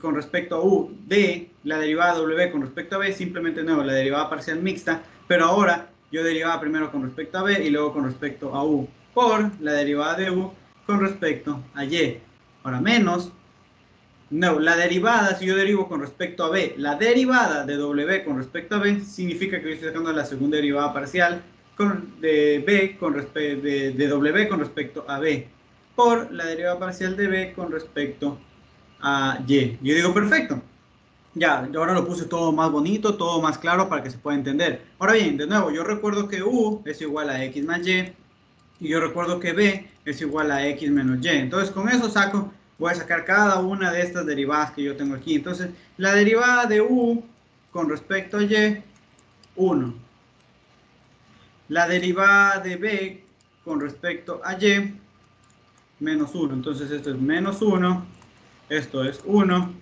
con respecto a U de la derivada de W con respecto a B, simplemente de nuevo, la derivada parcial mixta, pero ahora yo derivaba primero con respecto a B y luego con respecto a U, por la derivada de U con respecto a Y. Ahora menos, no, la derivada, si yo derivo con respecto a B, la derivada de W con respecto a B, significa que yo estoy sacando la segunda derivada parcial de B con de W con respecto a B, por la derivada parcial de B con respecto a Y. Yo digo, perfecto. Ya, ahora lo puse todo más bonito, todo más claro para que se pueda entender. Ahora bien, de nuevo, yo recuerdo que U es igual a X más Y, y yo recuerdo que B es igual a X menos Y. Entonces, con eso voy a sacar cada una de estas derivadas que yo tengo aquí. Entonces, la derivada de U con respecto a Y, 1. La derivada de B con respecto a Y, menos 1. Entonces, esto es menos 1, esto es 1,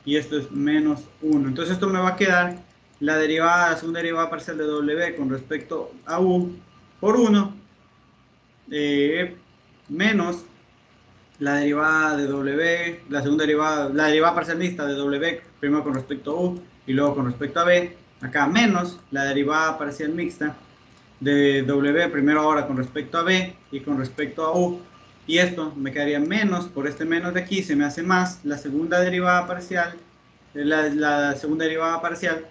y esto es menos 1. Entonces, esto me va a quedar la derivada, la segunda derivada parcial de W con respecto a U por 1, menos la derivada de W, la segunda derivada, la derivada parcial mixta de W, primero con respecto a U y luego con respecto a B, acá menos la derivada parcial mixta de W, primero ahora con respecto a B y con respecto a U, y esto me quedaría menos, por este menos de aquí se me hace más la segunda derivada parcial, la segunda derivada parcial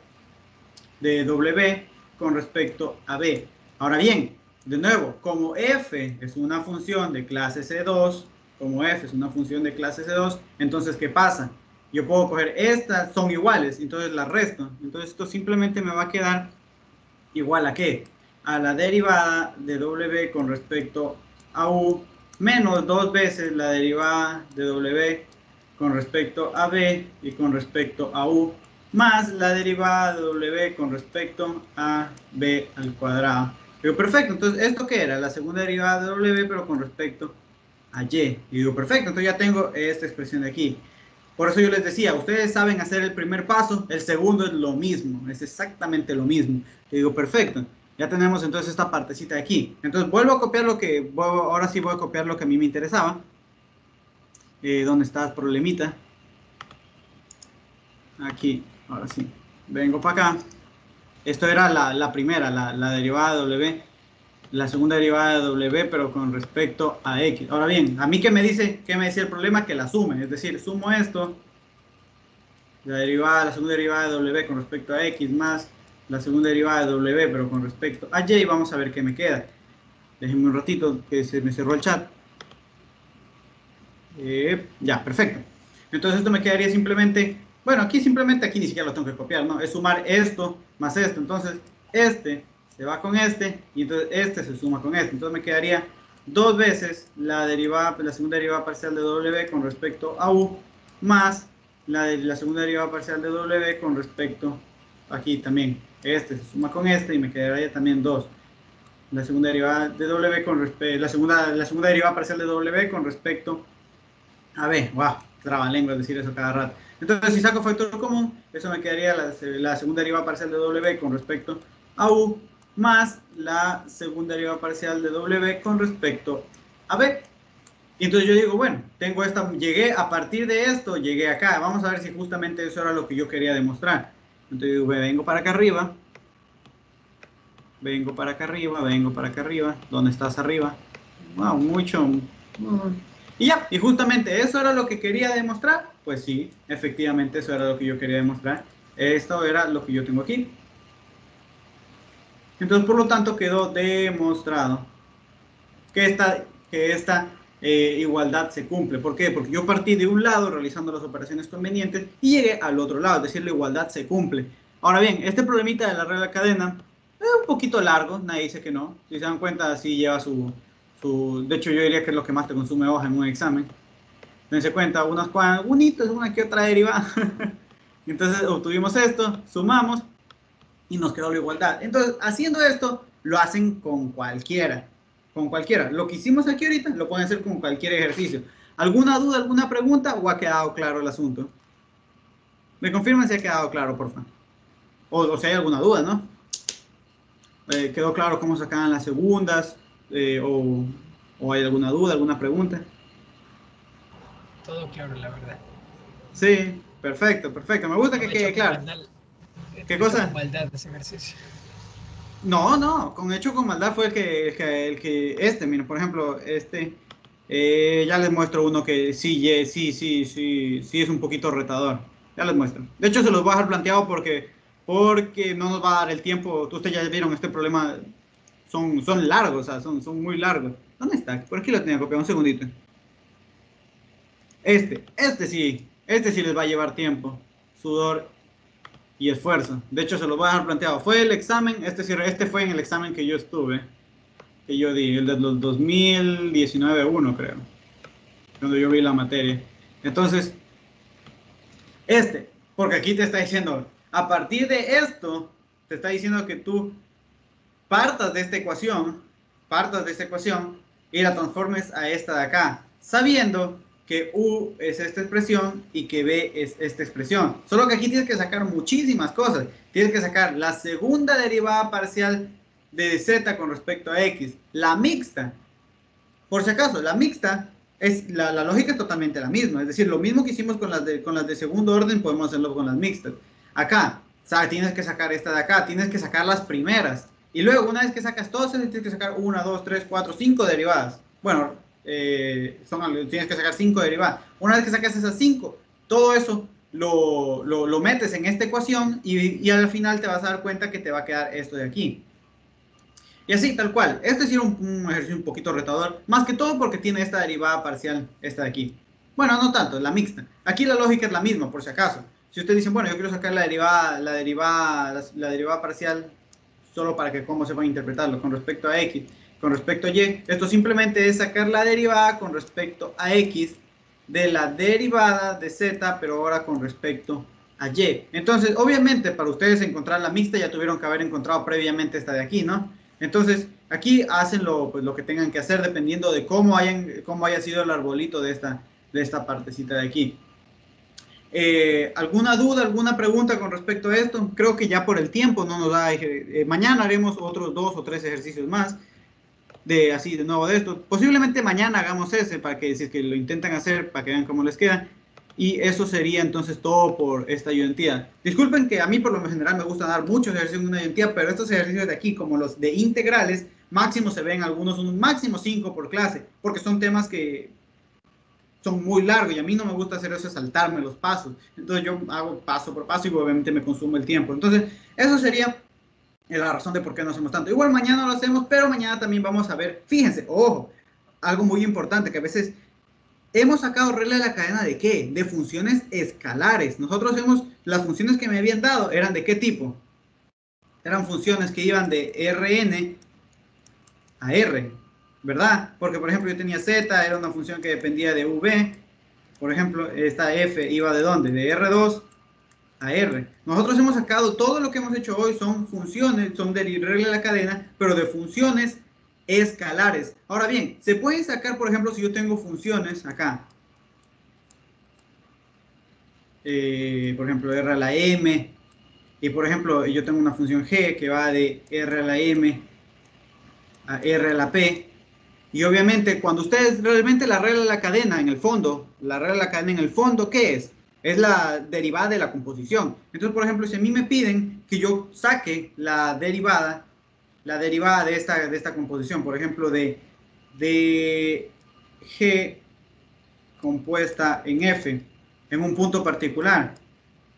de W con respecto a B. Ahora bien, de nuevo, como f es una función de clase C2, como f es una función de clase C2, entonces, ¿qué pasa? Yo puedo coger estas, son iguales, entonces las resto. Entonces, esto simplemente me va a quedar igual a ¿qué? A la derivada de W con respecto a U menos 2 veces la derivada de W con respecto a B y con respecto a U más la derivada de W con respecto a B al cuadrado. Digo, perfecto, entonces, ¿esto qué era? La segunda derivada de W, pero con respecto a Y. Y digo, perfecto, entonces ya tengo esta expresión de aquí. Por eso yo les decía, ustedes saben hacer el primer paso, el segundo es lo mismo, es exactamente lo mismo. Y digo, perfecto, ya tenemos entonces esta partecita de aquí. Entonces vuelvo a copiar ahora sí voy a copiar lo que a mí me interesaba. ¿Dónde está el problemita? Aquí, ahora sí. Vengo para acá. Esto era la primera, la derivada de W. La segunda derivada de W, pero con respecto a X. Ahora bien, ¿a mí qué me decía el problema? Que la sume. Es decir, sumo esto, la segunda derivada de W con respecto a X, más la segunda derivada de W, pero con respecto a Y. Vamos a ver qué me queda. Déjenme un ratito que se me cerró el chat. Ya, perfecto. Entonces esto me quedaría simplemente, bueno, aquí ni siquiera lo tengo que copiar, ¿no? Es sumar esto más esto. Entonces, este se va con este y entonces este se suma con este. Entonces me quedaría 2 veces la segunda derivada parcial de W con respecto a U más la segunda derivada parcial de W con respecto, aquí también, este se suma con este y me quedaría también 2. La segunda derivada de W con respecto, la segunda derivada parcial de W con respecto a B. Wow, trabalenguas decir eso cada rato. Entonces, si saco factor común, eso me quedaría la segunda derivada parcial de W con respecto a U más la segunda derivada parcial de W con respecto a B. Y entonces yo digo, bueno, tengo esta, a partir de esto, llegué acá. Vamos a ver si justamente eso era lo que yo quería demostrar. Entonces digo, vengo para acá arriba. Vengo para acá arriba, vengo para acá arriba. ¿Dónde estás arriba? Wow, mucho. Y ya, y justamente eso era lo que quería demostrar. Pues sí, efectivamente eso era lo que yo quería demostrar. Esto era lo que yo tengo aquí. Entonces, por lo tanto, quedó demostrado que esta igualdad se cumple. ¿Por qué? Porque yo partí de un lado realizando las operaciones convenientes y llegué al otro lado, es decir, la igualdad se cumple. Ahora bien, este problemita de la regla de cadena es un poquito largo, nadie dice que no. Si se dan cuenta, sí lleva de hecho, yo diría que es lo que más te consume hoja en un examen. Dense cuenta, una que otra derivada. Entonces obtuvimos esto, sumamos y nos quedó la igualdad. Entonces, haciendo esto, lo hacen con cualquiera. Con cualquiera. Lo que hicimos aquí ahorita, lo pueden hacer con cualquier ejercicio. ¿Alguna duda, alguna pregunta o ha quedado claro el asunto? Me confirman si ha quedado claro, por favor. O si hay alguna duda, ¿no? ¿Quedó claro cómo sacaban las segundas? O hay alguna duda, alguna pregunta?
todo claro, la verdad.
Sí, perfecto, perfecto. Me gusta que quede claro. ¿Qué cosa?
Con maldad ese ejercicio.
No, con hecho con maldad fue mira, por ejemplo, ya les muestro uno que sí es un poquito retador. Ya les muestro. De hecho, se los voy a dejar planteado porque no nos va a dar el tiempo. Ustedes ya vieron este problema, son largos, o sea, son muy largos. ¿Dónde está? Por aquí lo tenía copiado, un segundito. Este sí les va a llevar tiempo, sudor y esfuerzo. De hecho, se los voy a dejar planteado. Fue el examen, este fue en el examen que yo estuve, que yo di, el de los 2019-1, creo, cuando yo vi la materia. Entonces, porque aquí te está diciendo, a partir de esto, te está diciendo que tú partas de esta ecuación y la transformes a esta de acá, sabiendo que U es esta expresión y que B es esta expresión. Solo que aquí tienes que sacar muchísimas cosas. Tienes que sacar la segunda derivada parcial de Z con respecto a X. La mixta. Por si acaso, la mixta, la lógica es totalmente la misma. Es decir, lo mismo que hicimos con las de segundo orden, podemos hacerlo con las mixtas. Acá, tienes que sacar esta de acá. Tienes que sacar las primeras. Y luego, una vez que sacas todas, tienes que sacar 1, 2, 3, 4, 5 derivadas. Bueno, tienes que sacar 5 derivadas. Una vez que sacas esas 5, todo eso lo metes en esta ecuación y al final te vas a dar cuenta que te va a quedar esto de aquí. Y así, tal cual. Este sí era un ejercicio un poquito retador, más que todo porque tiene esta derivada parcial, esta de aquí. Bueno, no tanto, la mixta. Aquí la lógica es la misma, por si acaso. Si ustedes dicen, bueno, yo quiero sacar la derivada parcial solo para que cómo se va a interpretarlo con respecto a X, con respecto a Y, esto simplemente es sacar la derivada con respecto a X de la derivada de Z, pero ahora con respecto a Y. Entonces, obviamente, para ustedes encontrar la mixta ya tuvieron que haber encontrado previamente esta de aquí, ¿no? Entonces, aquí hacen pues, lo que tengan que hacer dependiendo de cómo haya sido el arbolito de esta partecita de aquí. ¿Alguna duda, alguna pregunta con respecto a esto? Creo que ya por el tiempo no nos da. Mañana haremos otros 2 o 3 ejercicios más de nuevo de esto. Posiblemente mañana hagamos ese para que si es que lo intentan hacer para que vean cómo les queda. Y eso sería entonces todo por esta ayudantía. Disculpen que a mí por lo general me gusta dar muchos ejercicios en una ayudantía, pero estos ejercicios de aquí, como los de integrales, máximo se ven algunos, un máximo 5 por clase, porque son temas que son muy largos y a mí no me gusta hacer eso, saltarme los pasos. Entonces yo hago paso por paso y obviamente me consumo el tiempo. Entonces eso sería la razón de por qué no hacemos tanto. Igual mañana lo hacemos, pero mañana también vamos a ver, fíjense, ojo, algo muy importante que a veces hemos sacado regla de la cadena de qué, de funciones escalares. Nosotros las funciones que me habían dado eran de qué tipo, eran funciones que iban de Rn a R, ¿verdad? Porque, por ejemplo, yo tenía Z, era una función que dependía de V. Por ejemplo, esta F iba ¿de dónde? De R2 a R. Nosotros hemos sacado, todo lo que hemos hecho hoy son funciones, son de regla de la cadena, pero de funciones escalares. Ahora bien, se puede sacar, por ejemplo, si yo tengo funciones acá. Por ejemplo, R a la M. Y, por ejemplo, yo tengo una función G que va de R a la M a R a la P. Y obviamente cuando ustedes realmente la regla de la cadena en el fondo, ¿qué es? Es la derivada de la composición. Entonces, por ejemplo, si a mí me piden que yo saque la derivada de esta composición, por ejemplo, de G compuesta en F, en un punto particular,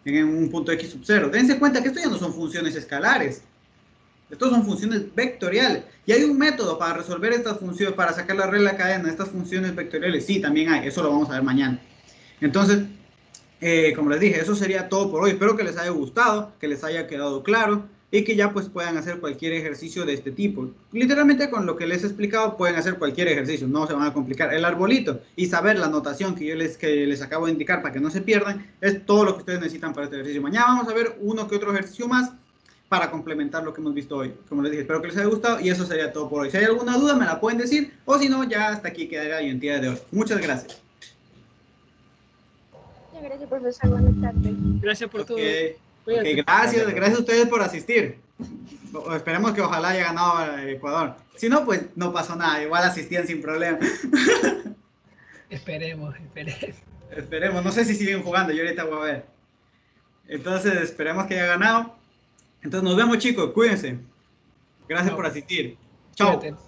en un punto X sub 0. Dense cuenta que esto ya no son funciones escalares. Estos son funciones vectoriales. Y hay un método para resolver estas funciones, para sacar la regla de cadena de estas funciones vectoriales. Sí, también hay. Eso lo vamos a ver mañana. Entonces, como les dije, eso sería todo por hoy. Espero que les haya gustado, que les haya quedado claro y que ya pues puedan hacer cualquier ejercicio de este tipo. Literalmente con lo que les he explicado pueden hacer cualquier ejercicio. No se van a complicar. El arbolito y saber la notación que yo les acabo de indicar para que no se pierdan es todo lo que ustedes necesitan para este ejercicio. Mañana vamos a ver uno que otro ejercicio más para complementar lo que hemos visto hoy. Como les dije, espero que les haya gustado y eso sería todo por hoy. Si hay alguna duda me la pueden decir o si no, ya hasta aquí quedará la identidad de hoy. Muchas gracias.
Gracias, profesor. Buenas tardes.
Gracias por todo.
Gracias a ustedes por asistir. Esperemos que ojalá haya ganado Ecuador. Si no, pues no pasó nada. Igual asistían sin problema.
Esperemos.
Esperemos, no sé si siguen jugando, yo ahorita voy a ver. Entonces, esperemos que haya ganado. Entonces, nos vemos, chicos, cuídense. Gracias
No.
por asistir. Chao.
Cuídate.